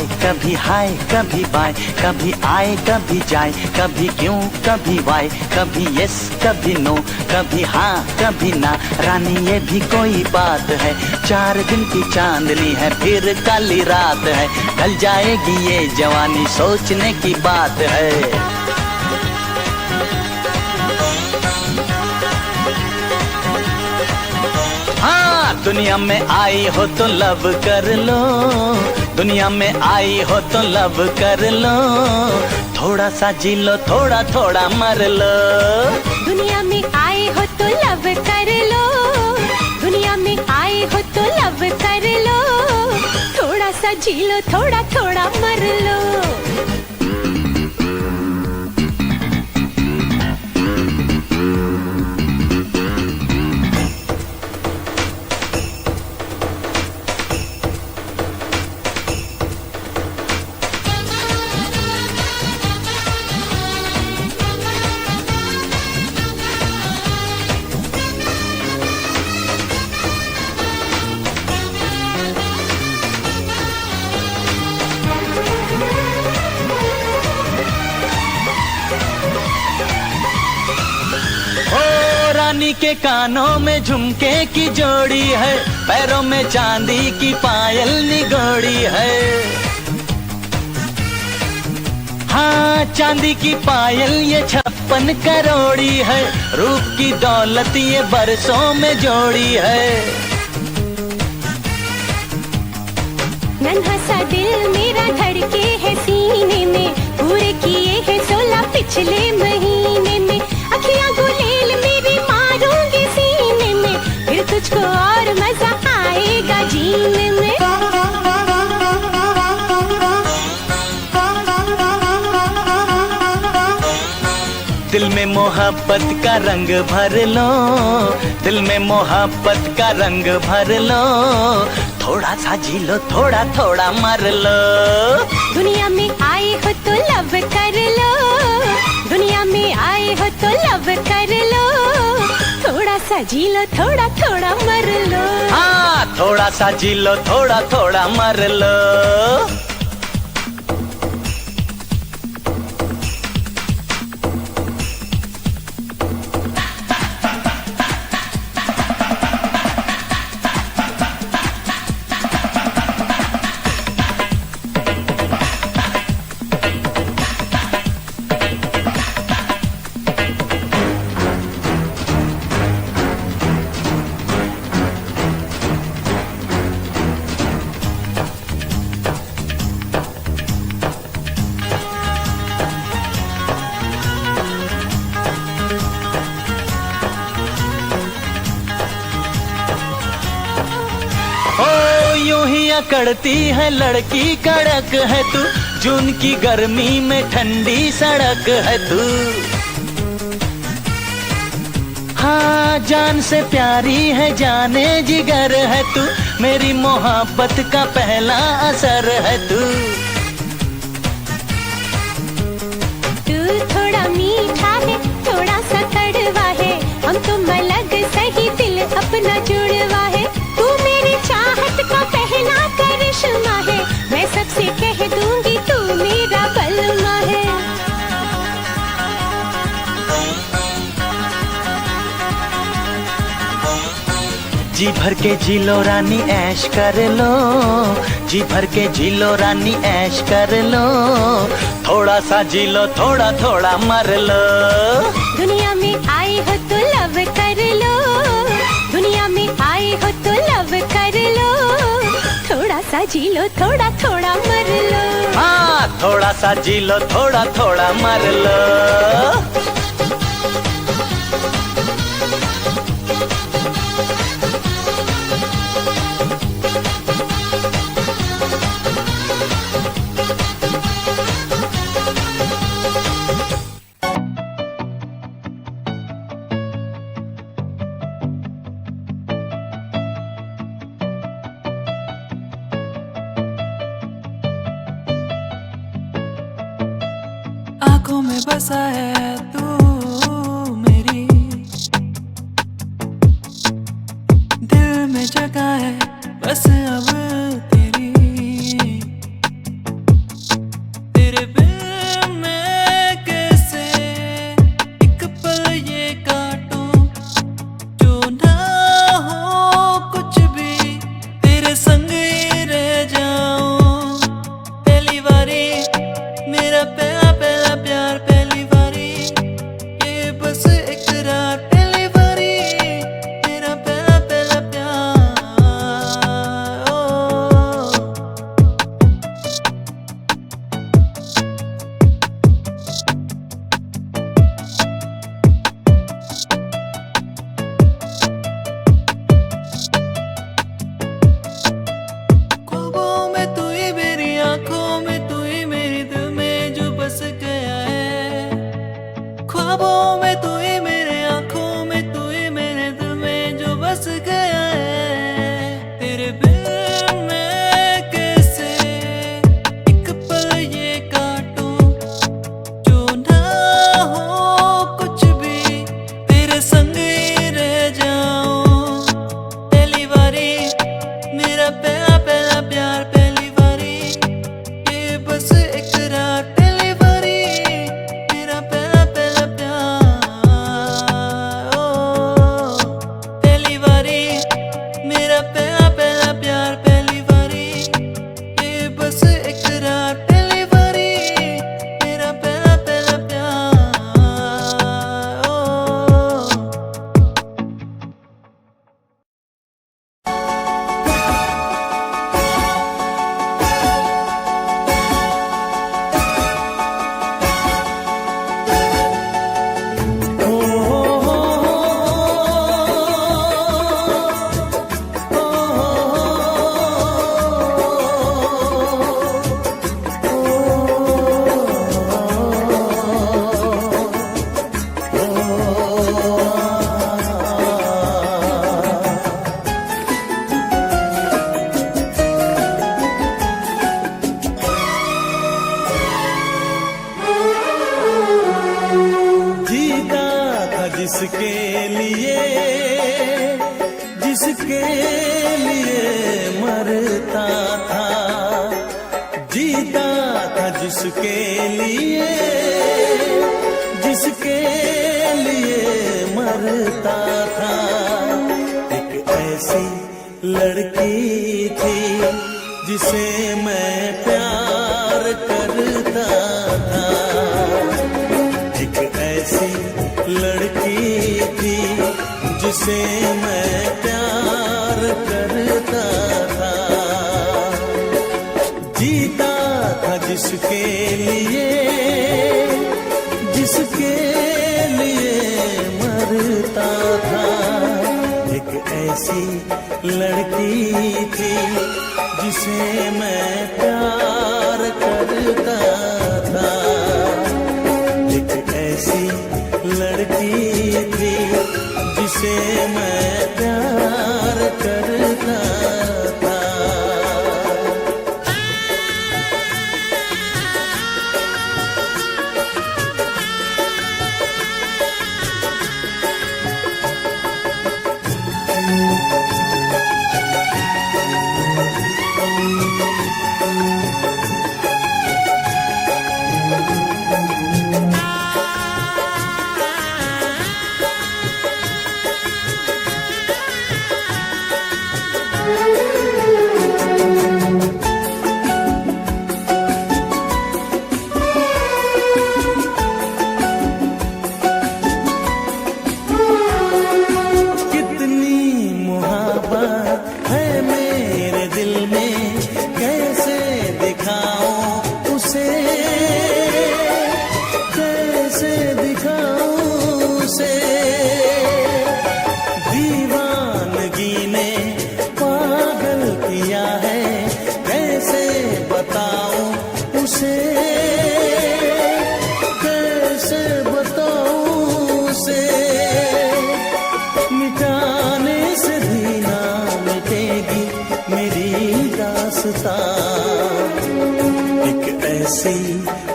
कभी बाय, कभी आए कभी जाए, कभी क्यों कभी वाई, कभी यस कभी नो, कभी हाँ कभी ना। रानी ये भी कोई बात है, 4 दिन की चांदनी है फिर काली रात है। ढल जाएगी ये जवानी सोचने की बात है। हाँ दुनिया में आई हो तो लव कर लो, दुनिया में आई हो तो लव कर लो। थोड़ा सा जी लो थोड़ा थोड़ा मर लो। दुनिया में आए हो तो लव कर लो, दुनिया में आए हो तो लव कर लो। थोड़ा सा जी लो थोड़ा थोड़ा मर लो। रानी के कानों में झुमके की जोड़ी है, पैरों में चांदी की पायल निगोड़ी है। हाँ चांदी की पायल ये 56 करोड़ी है, रूप की दौलत ये बरसों में जोड़ी है। नन्हा सा दिल मेरा धड़के है सीने में, पूरे किए हैं 16 पिछले महीने में। अखियां गुलेल मेरी मारूंगी सीने में, फिर तुझको और मजा आएगा जीने में। दिल में मोहब्बत का रंग भर लो, दिल में मोहब्बत का रंग भर लो। थोड़ा सा जी लो थोड़ा थोड़ा मर लो। दुनिया में आए हो तो लव कर लो, दुनिया में आए हो तो लव कर लो। थोड़ा सा जी लो थोड़ा थोड़ा मर लो। हाँ थोड़ा सा जी लो थोड़ा थोड़ा मर लो। यूं ही अकड़ती है लड़की कड़क है तू, जून की गर्मी में ठंडी सड़क है तू। हाँ जान से प्यारी है जाने जिगर है तू, मेरी मोहब्बत का पहला असर है तू। तू थोड़ा मीठा है थोड़ा सा कड़वा है, हम तुम अलग सही दिल अपना जुड़वा है। तू मेरी चाहत का पहला करिश्मा है, मैं सबसे कह दूंगी तू मेरा बलमा है। जी भर के जी लो रानी ऐश कर लो, जी भर के जी लो रानी ऐश कर लो। थोड़ा सा जी लो थोड़ा थोड़ा मर लो। दुनिया में आए हो तो लव कर लो, दुनिया में आए हो तो लव कर लो। थोड़ा सा जी लो थोड़ा थोड़ा मर लो। हाँ थोड़ा सा जी लो थोड़ा थोड़ा मर लो। आंखों में बसा है तू मेरी, दिल में जगह है बस अब तेरी। तेरे बिन मैं कैसे एक पल ये काटूं, जो ना हो कुछ भी तेरे संग ही रह जाऊं। पहली बारी मेरा पहला पहला प्यार, पहली बारी ये बस इकरार, पहली बारी मेरा पहला पहला प्यार। ओ ख्वाबों में तू ही मेरी, आंखों में तू ही मेरी, दिल में जो बस गया है। ख्वाबों में तू ही मेरे, आंखों में तू ही मेरे, दिल में जो बस गया है। तेरे बिन मैं कैसे एक पल ये काटूं, जो ना हो कुछ भी तेरे संग ही रह जाऊं। पहली बारी मेरा पहला पहला प्यार, पहली बारी ये बस इकरार, पहली बारी मेरा पहला पहला प्यार। ओ पहली बारी मेरा पहला पहला प्यार, पहली बारी ये बस इकरार, पहली बारी मेरा पहला पहला प्यार। ओ जीता था जिसके लिए, जिसके लिए मरता था। जीता था जिसके लिए, जिसके लिए मरता था। एक ऐसी लड़की थी जिसे मैं प्यार करता था। एक ऐसी लड़की थी जिसे मैं प्यार करता था। जीता था जिसके लिए, जिसके लिए मरता था। एक ऐसी लड़की थी जिसे मैं प्यार करता था। एक ऐसी लड़की थी जिसे मैं प्यार करता था।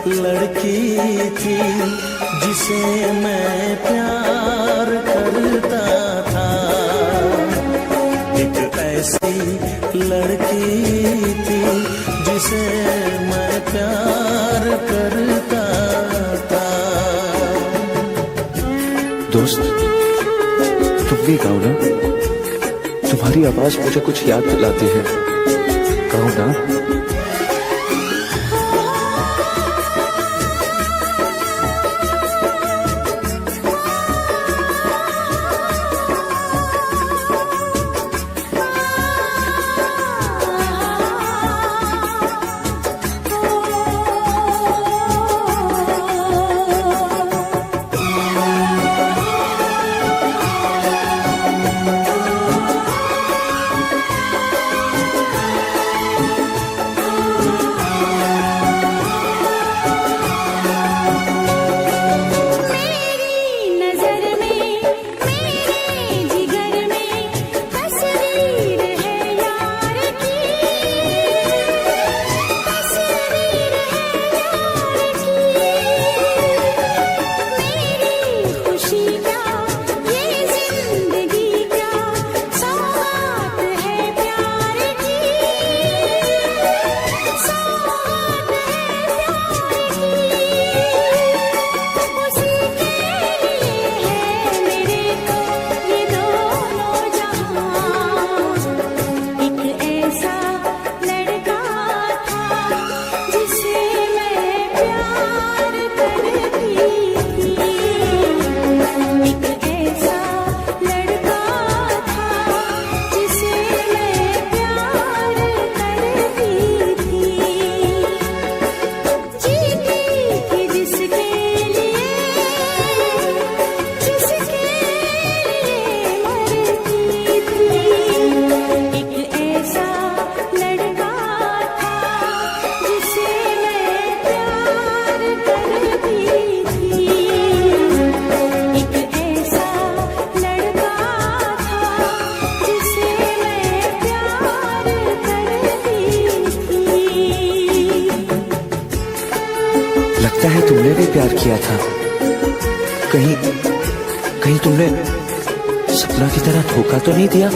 लड़की थी जिसे मैं प्यार करता था। एक ऐसी लड़की थी जिसे मैं प्यार करता दोस्त, तुम भी गाओ ना, तुम्हारी आवाज मुझे कुछ याद दिलाती है, गाओ ना। लगता है तुमने भी प्यार किया था, कहीं तुमने सपना की तरह धोखा तो नहीं दिया?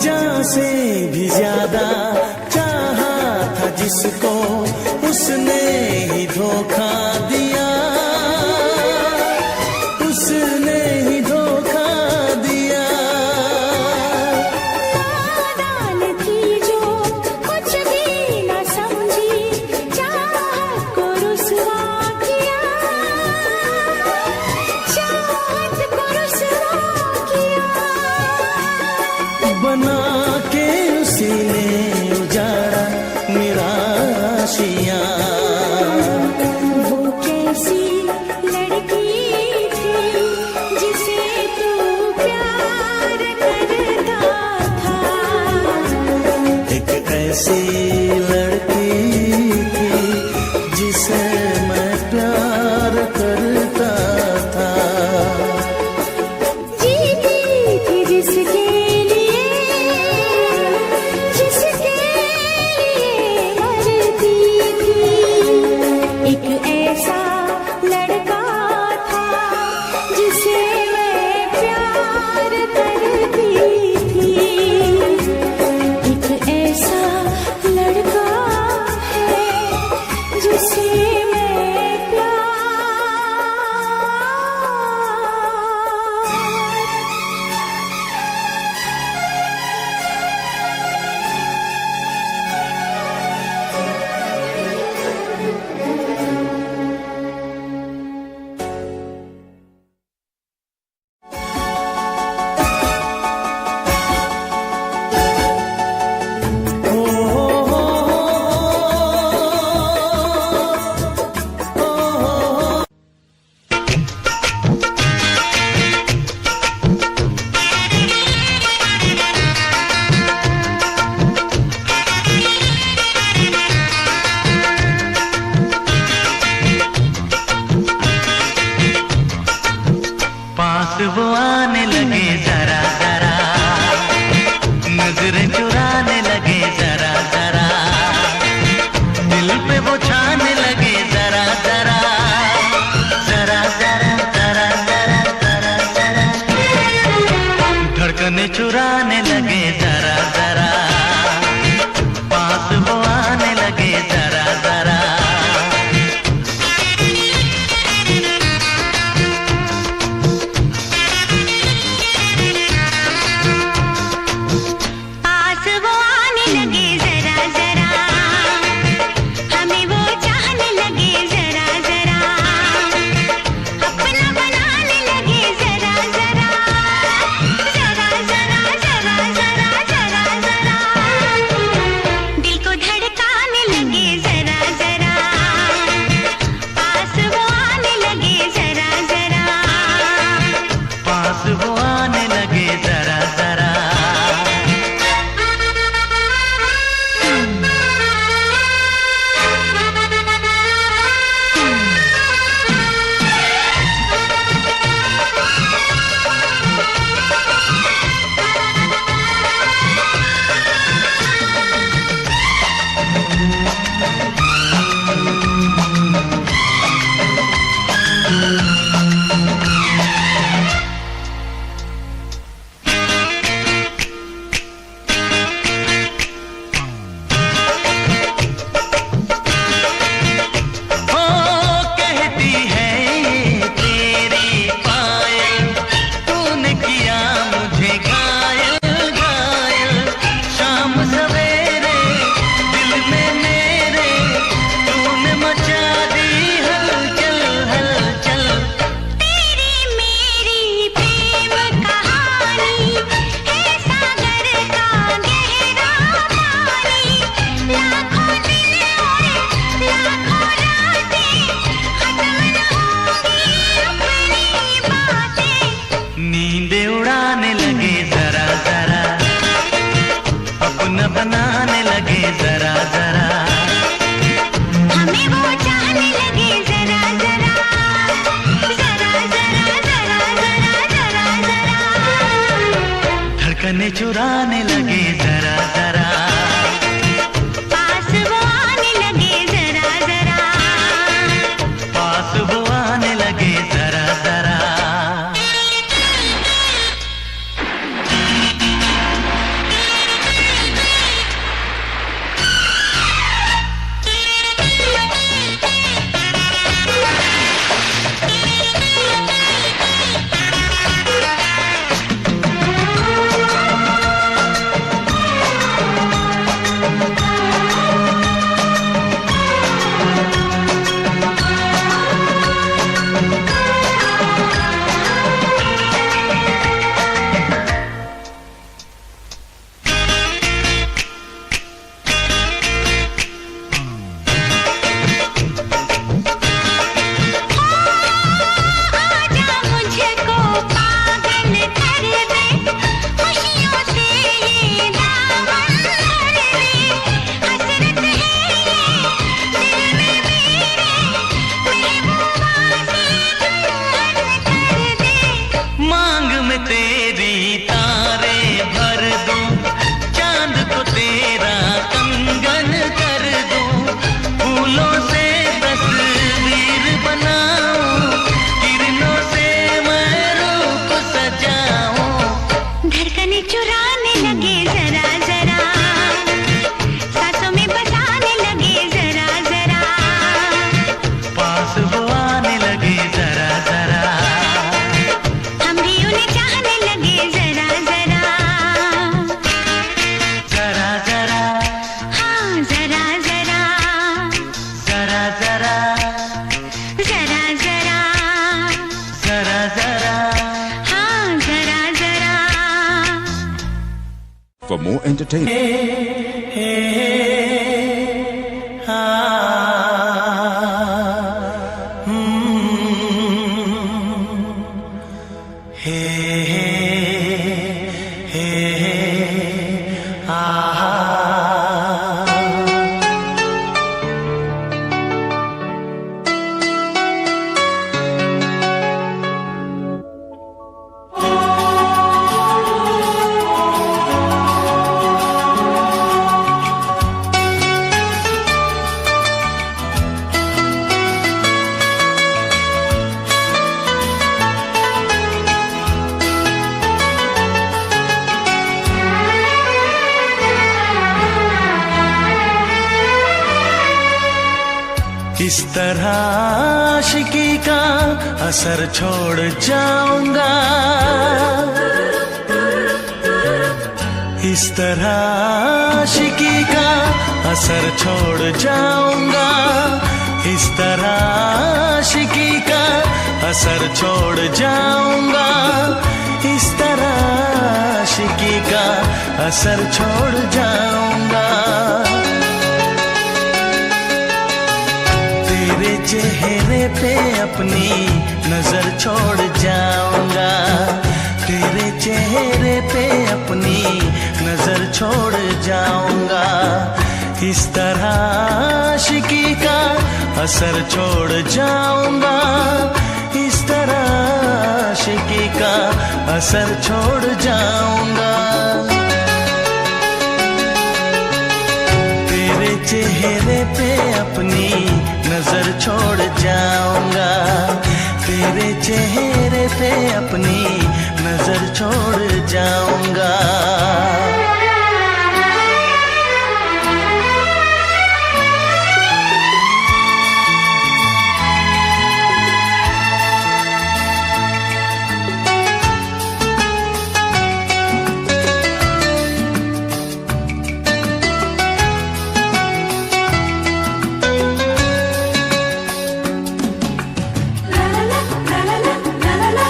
जान से भी ज्यादा चाहा था जिसको, उसने ही धोखा दिया, उसने ही धोखा दिया। नादान थी जो कुछ भी न समझी, चाहत को रुसवा किया, चाहत को रुसवा किया। बना के उसी ने उजाड़ा मेरा आशियाँ। वो कैसी लड़की थी जिसे तू प्यार करता था, एक ऐसी लड़की थी जिसे मैं प्यार करता था। जीती थी जिसके लिए, जिसके लिए मरती थी। एक ऐसा लड़का था जिसे मैं प्यार करती थी। एक ऐसा लड़का है जिसे मैं प्यार पास वो आने लगे जरा जरा, नजरें चुराने लगे जरा जरा, दिल पे वो छाने लगे जरा जरा, जरा जरा जरा जरा जरा जरा, धड़कने चुराने लगे जरा जरा। धड़कने चुराने लगे जरा जरा, पास वो आने लगे जरा जरा, पास वो आने लगे जरा जरा। For more entertainment. इस तरह आशिकी का असर छोड़ जाऊंगा, इस तरह आशिकी का असर छोड़ जाऊंगा, इस तरह आशिकी का असर छोड़ जाऊंगा, इस तरह आशिकी का असर छोड़ जाऊंगा। तेरे चेहरे पे अपनी नजर छोड़ जाऊंगा, तेरे चेहरे पे अपनी नजर छोड़ जाऊंगा, इस तरह आशिकी का असर छोड़ जाऊंगा, इस तरह आशिकी का असर छोड़ जाऊंगा। तेरे चेहरे पे अपनी नजर छोड़ जाऊंगा, तेरे चेहरे पे अपनी नजर छोड़ जाऊंगा। la la la la la la la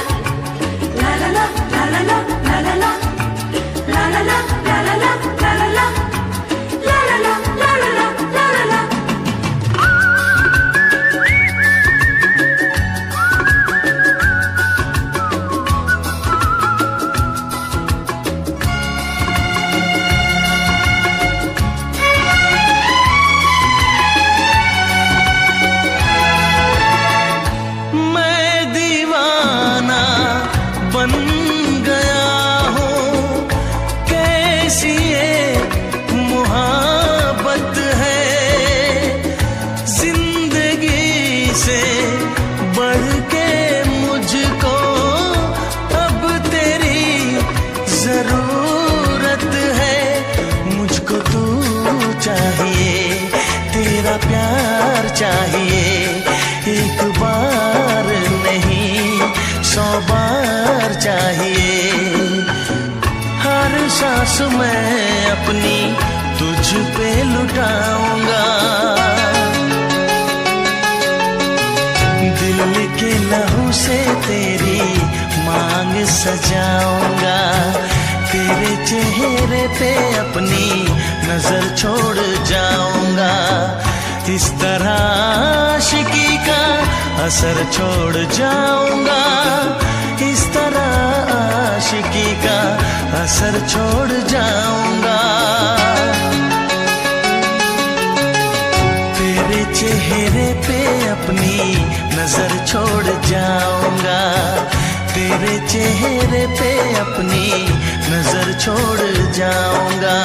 la la la la la प्यार चाहिए। हर सांस मैं अपनी तुझ पे लुटाऊंगा, दिल के लहू से तेरी मांग सजाऊंगा। तेरे चेहरे पे अपनी नजर छोड़ जाऊंगा, इस तरह आशिकी का असर छोड़ जाऊंगा, इस तरह आशिकी का असर छोड़ जाऊंगा। तेरे चेहरे पे अपनी नजर छोड़ जाऊंगा, तेरे चेहरे पे अपनी नजर छोड़ जाऊंगा।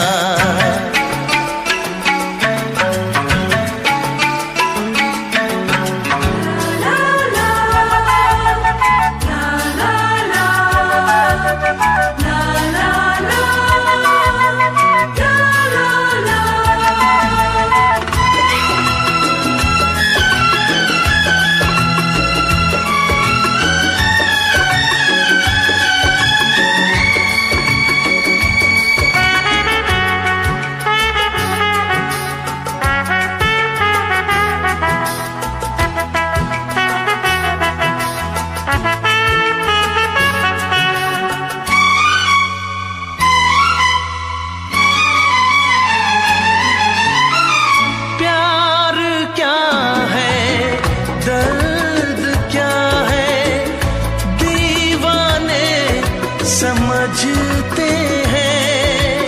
समझते हैं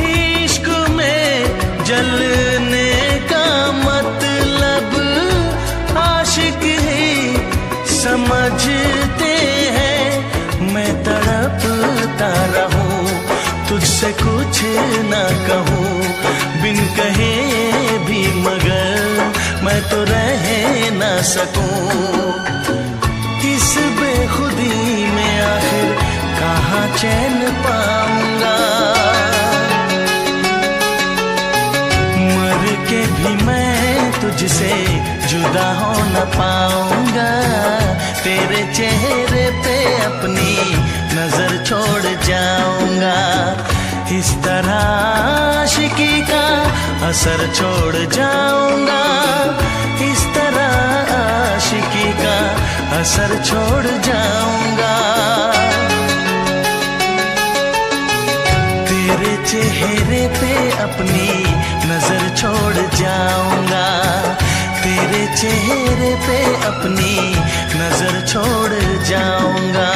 इश्क में जलने का मतलब आशिक ही समझते हैं। मैं तड़पता रहूं तुझसे कुछ ना कहूं, बिन कहे भी मगर मैं तो रह ना सकूं। इस बेखुदी में आखिर कहाँ चैन पाऊंगा, मर के भी मैं तुझसे जुदा हो न पाऊंगा। तेरे चेहरे पे अपनी नजर छोड़ जाऊंगा, इस तरह आशिकी का असर छोड़ जाऊंगा, इस तरह आशिकी का असर छोड़ जाऊंगा। तेरे चेहरे पे अपनी नजर छोड़ जाऊंगा, तेरे चेहरे पे अपनी नजर छोड़ जाऊंगा।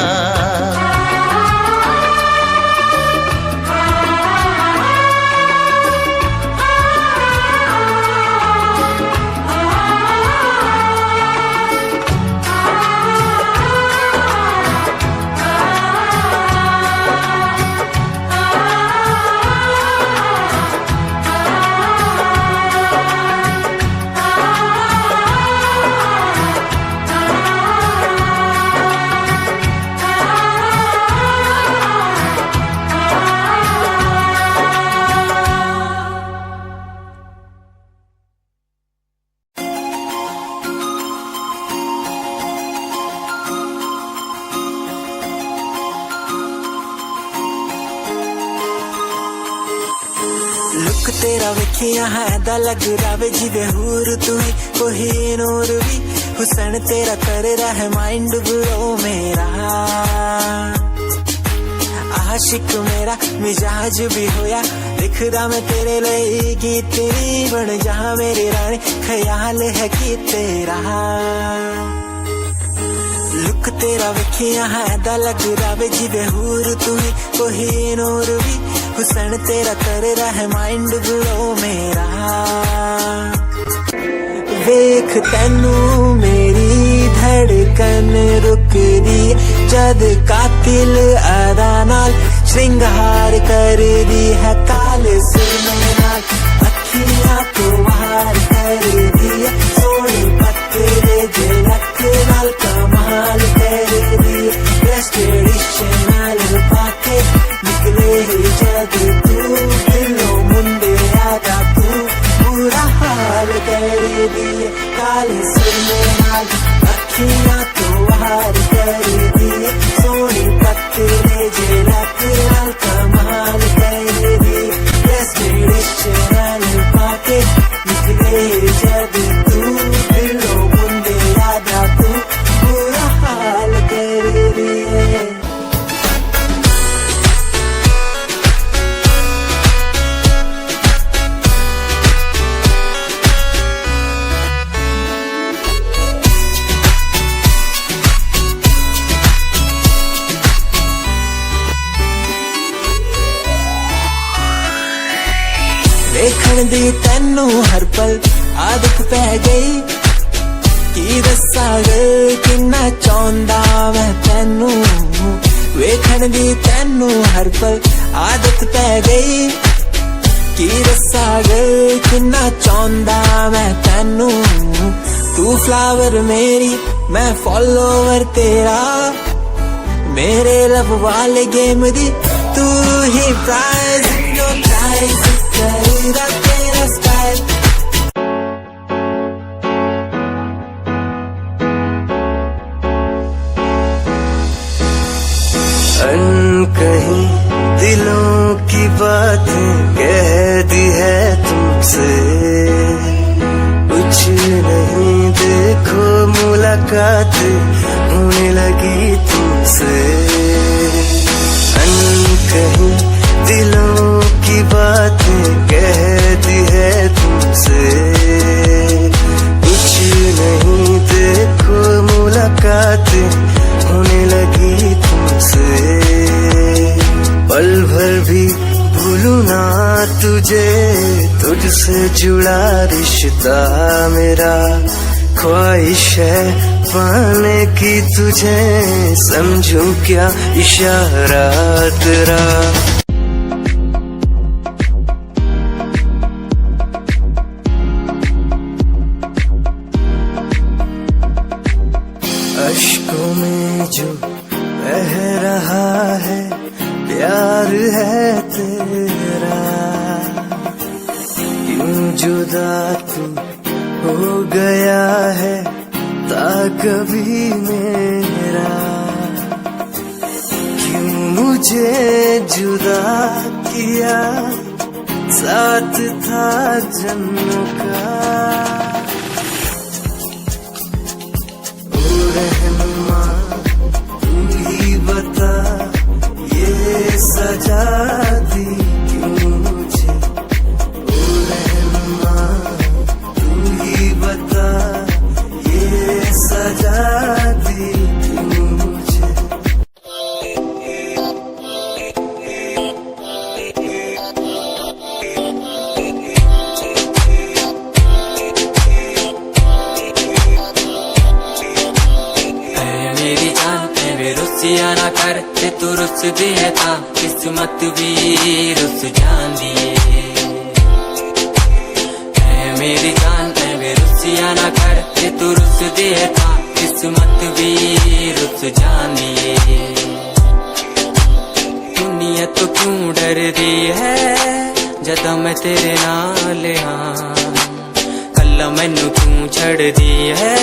लुक तेरा वेखिया है दा लग रावे जिवे हूर तू ही कोई नूर भी, हुसन तेरा कर रहा है माइंड ब्रो मेरा। आशिक मेरा मिजाज भी होया दिखदा मैं तेरे लिए की तेरी बन जा मेरी रानी, ख्याल है कि तेरा। लुक तेरा वेखिया है दा लग रावे जिवे हूर तू ही कोई नूर भी, हुसन तेरा कर रहा है माइंड ब्लो मेरा। वेख तैनू मेरी धड़कन रुकदी जद कातिल अदा नाल श्रृंगार कर दी है काले सुरमे नाल, अखियां तो बाहर कर दी है सोने पत्रे जे लक नाल कमाल कर दी है। ड्रेस ट्रेडिशनल पाके निकले जद तू दिलों मुंडे आजा तू बुरा हाल कर दिए काले सुरमे नाल, अखियां तो बाहर कर दिए वेखण दी तैनू हर पल आदत पै गई की दस्सां गल किन्ना चाहुंदा मैं तैनू वेखण दी तैनू हर पल आदत पै गई की दस्सां गल किन्ना चाहुंदा मैं तैनू तू फ्लावर मेरी मैं फॉलोवर तेरा मेरे लब वाले गेम दी तू ही प्राइज नो प्राइज तेरा तेरा स्टाइल कहीं दिलों की बात कह दी है तुमसे कुछ नहीं देखो मुलाकात होने लगी तुमसे कहीं दिलों की बात कह दी है तुमसे कुछ नहीं देखो मुलाकात होने लगी तुमसे पल भर भी भूलूं ना तुझे तुझसे जुड़ा रिश्ता मेरा ख्वाहिश है पाने की तुझे समझूं क्या इशारा तेरा अश्कों में जो बह रहा है प्यार है तेरा क्यों जुदा तू हो गया है ता कभी मेरा क्यों मुझे जुदा किया साथ था जन्मों का ओ रहनुमा तू ही बता ये सजा दी क्यों मुझे ओ रहनुमा तू ही बता ये सजा दी क्यों मुझे मेरी जान वे रुसिया ना कर ते तू रुस दिए था किस्मत भी रुस जांदी है मेरी जान वे रुसिया ना कर ते तू रुस दिए था किस्मत भी रुस जांदी दुनिया तो क्यों डर दी है जदा मैं तेरे नाल हाँ कल्ला मैनू क्यों छड़ दी है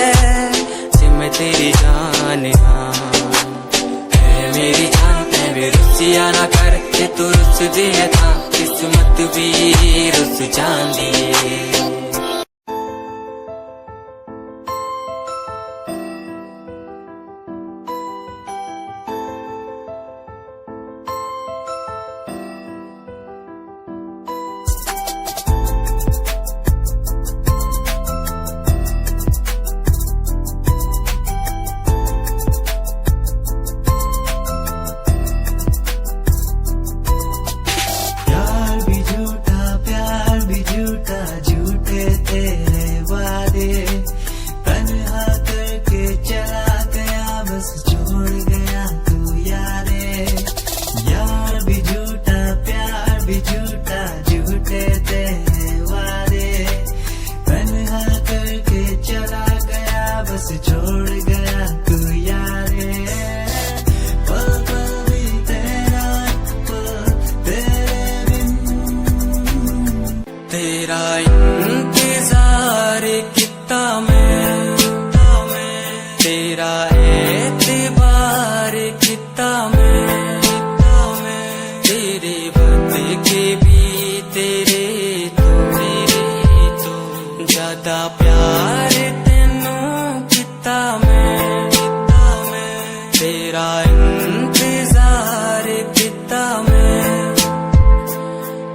मैं तेरी जान हाँ है मेरी जान वे रुसिया ना कर ते तू रुस दिए था किस्मत भी रुस जांदी तेरा इंतजार कितना मैं तेरा एतबार कितना मैं तेरे बदले भी तेरे तो ज्यादा प्यार तेनू कितना मैं तेरा इंतजार कितना मैं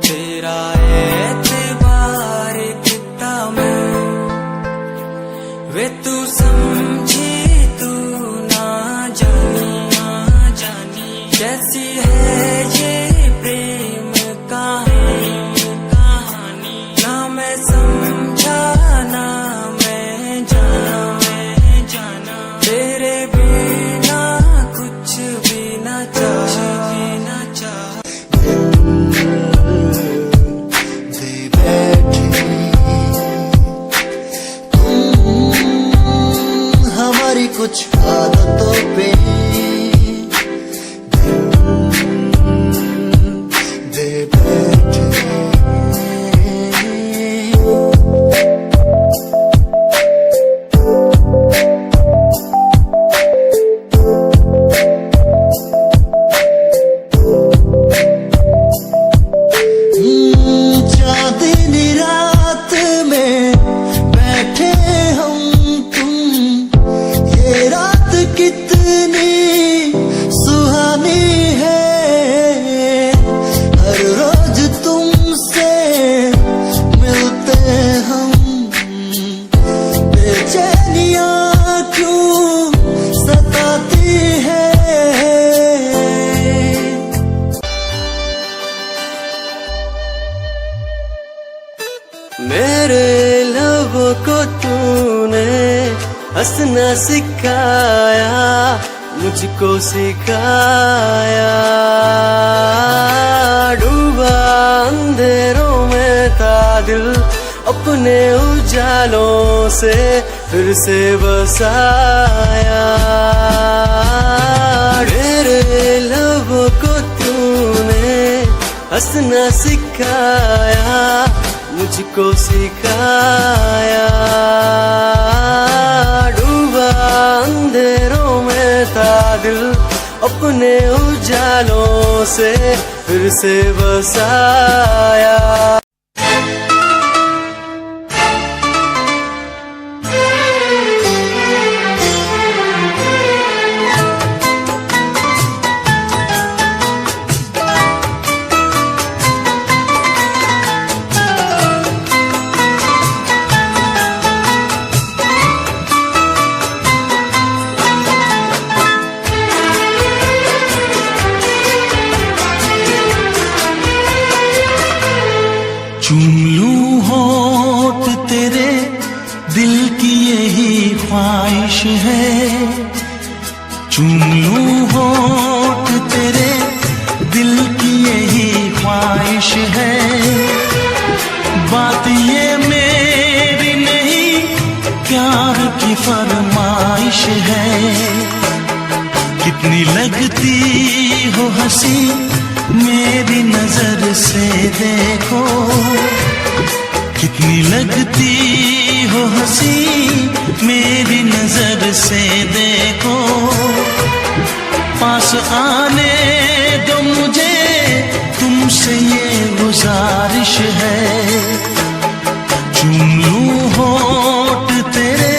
तेरा एतबार कितना मैं वे तू समझी तू ना जानी कैसी है ये प्रेम कहानी ना सिखाया, मुझको सिखाया। डूबा अंधेरों में था दिल, अपने उजालों से फिर से बसाया। तेरे लबों को तूने हंसना सिखाया, मुझको सिखाया। डूबा अंधेरों में था दिल, अपने उजालों से फिर से बसाया। चूम लूं होठ तेरे, दिल की यही ख्वाहिश है। चूम लूं होठ तेरे, दिल की यही ख्वाहिश है। बात ये मेरी नहीं, प्यार की फरमाइश है। कितनी लगती हो हंसी, मेरी नजर से देखो। कितनी लगती हो हंसी, मेरी नजर से देखो। पास आने दो मुझे, तुमसे ये गुजारिश है। चूम लूं होठ तेरे।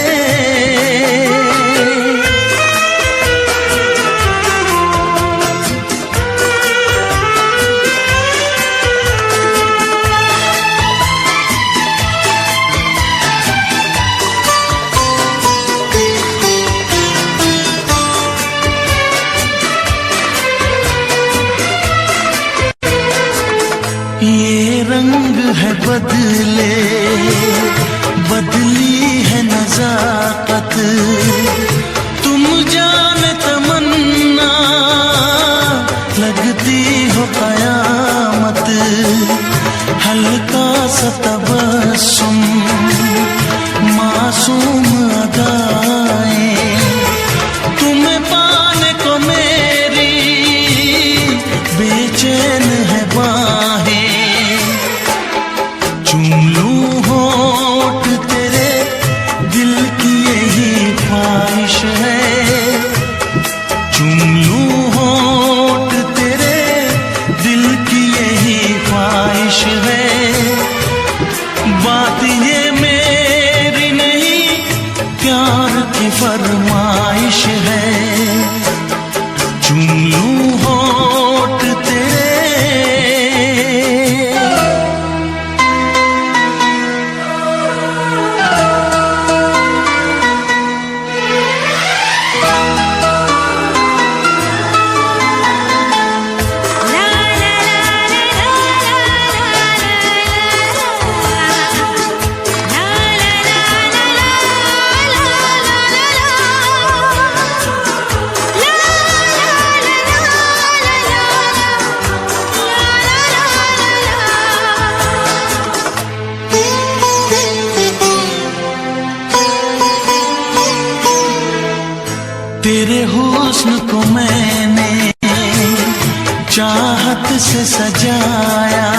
ये रंग है बदले, बदली है नजाकत। तुम जाने तमन्ना, लगती हो कयामत। हल्का सा तबस्सुम, मासूम अदाएं। तुम्हें पाने को मेरी बेचैन है बाहें। चूम लूं होठ तेरे, दिल की यही ख्वाहिश है। चूम लूं होठ तेरे, दिल की यही ख्वाहिश है। बात ये मेरी नहीं, प्यार की फरमाइश है। चूम लूं होठ तेरे। तेरे हुस्न को मैंने चाहत से सजाया।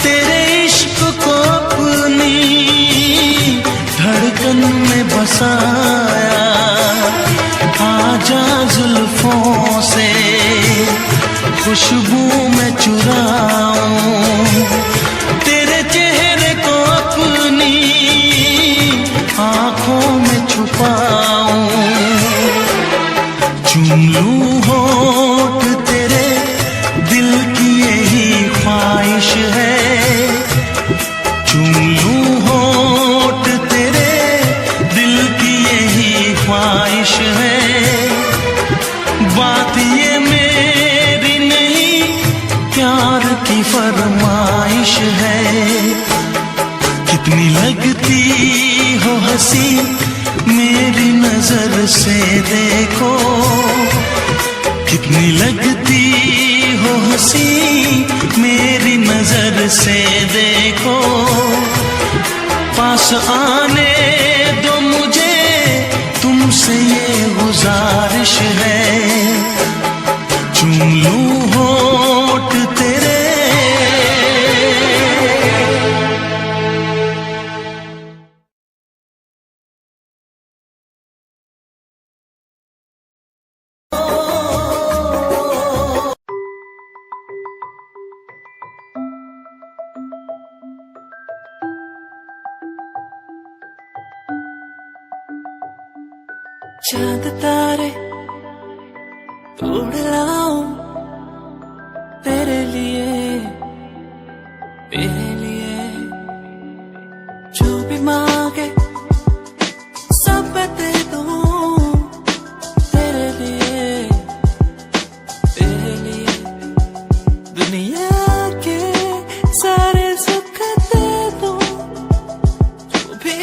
तेरे इश्क को अपनी धड़कन में बसाया। आजा जुल्फों से खुशबू में चुराऊं, तेरे चेहरे को अपनी आंखों में छुपाऊं। चूम लूं होठ तेरे, दिल की यही ख्वाहिश है। चूम लूं होठ तेरे, दिल की यही ख्वाहिश है। बात ये मेरी नहीं, प्यार की फरमाइश है। कितनी लगती हो हंसी, मेरी नजर से देखो कितनी लगती हो हंसी, मेरी नजर से देखो, पास आने दो मुझे, तुमसे ये गुजारिश है, चूम लूं होठ तेरे। चांद तारे तोड़ लाऊं तेरे लिए, तेरे लिए, जो भी मांगे सब मैं दे दूं, तेरे लिए, तेरे लिए, दुनिया के सारे सुख दे दूं, जो भी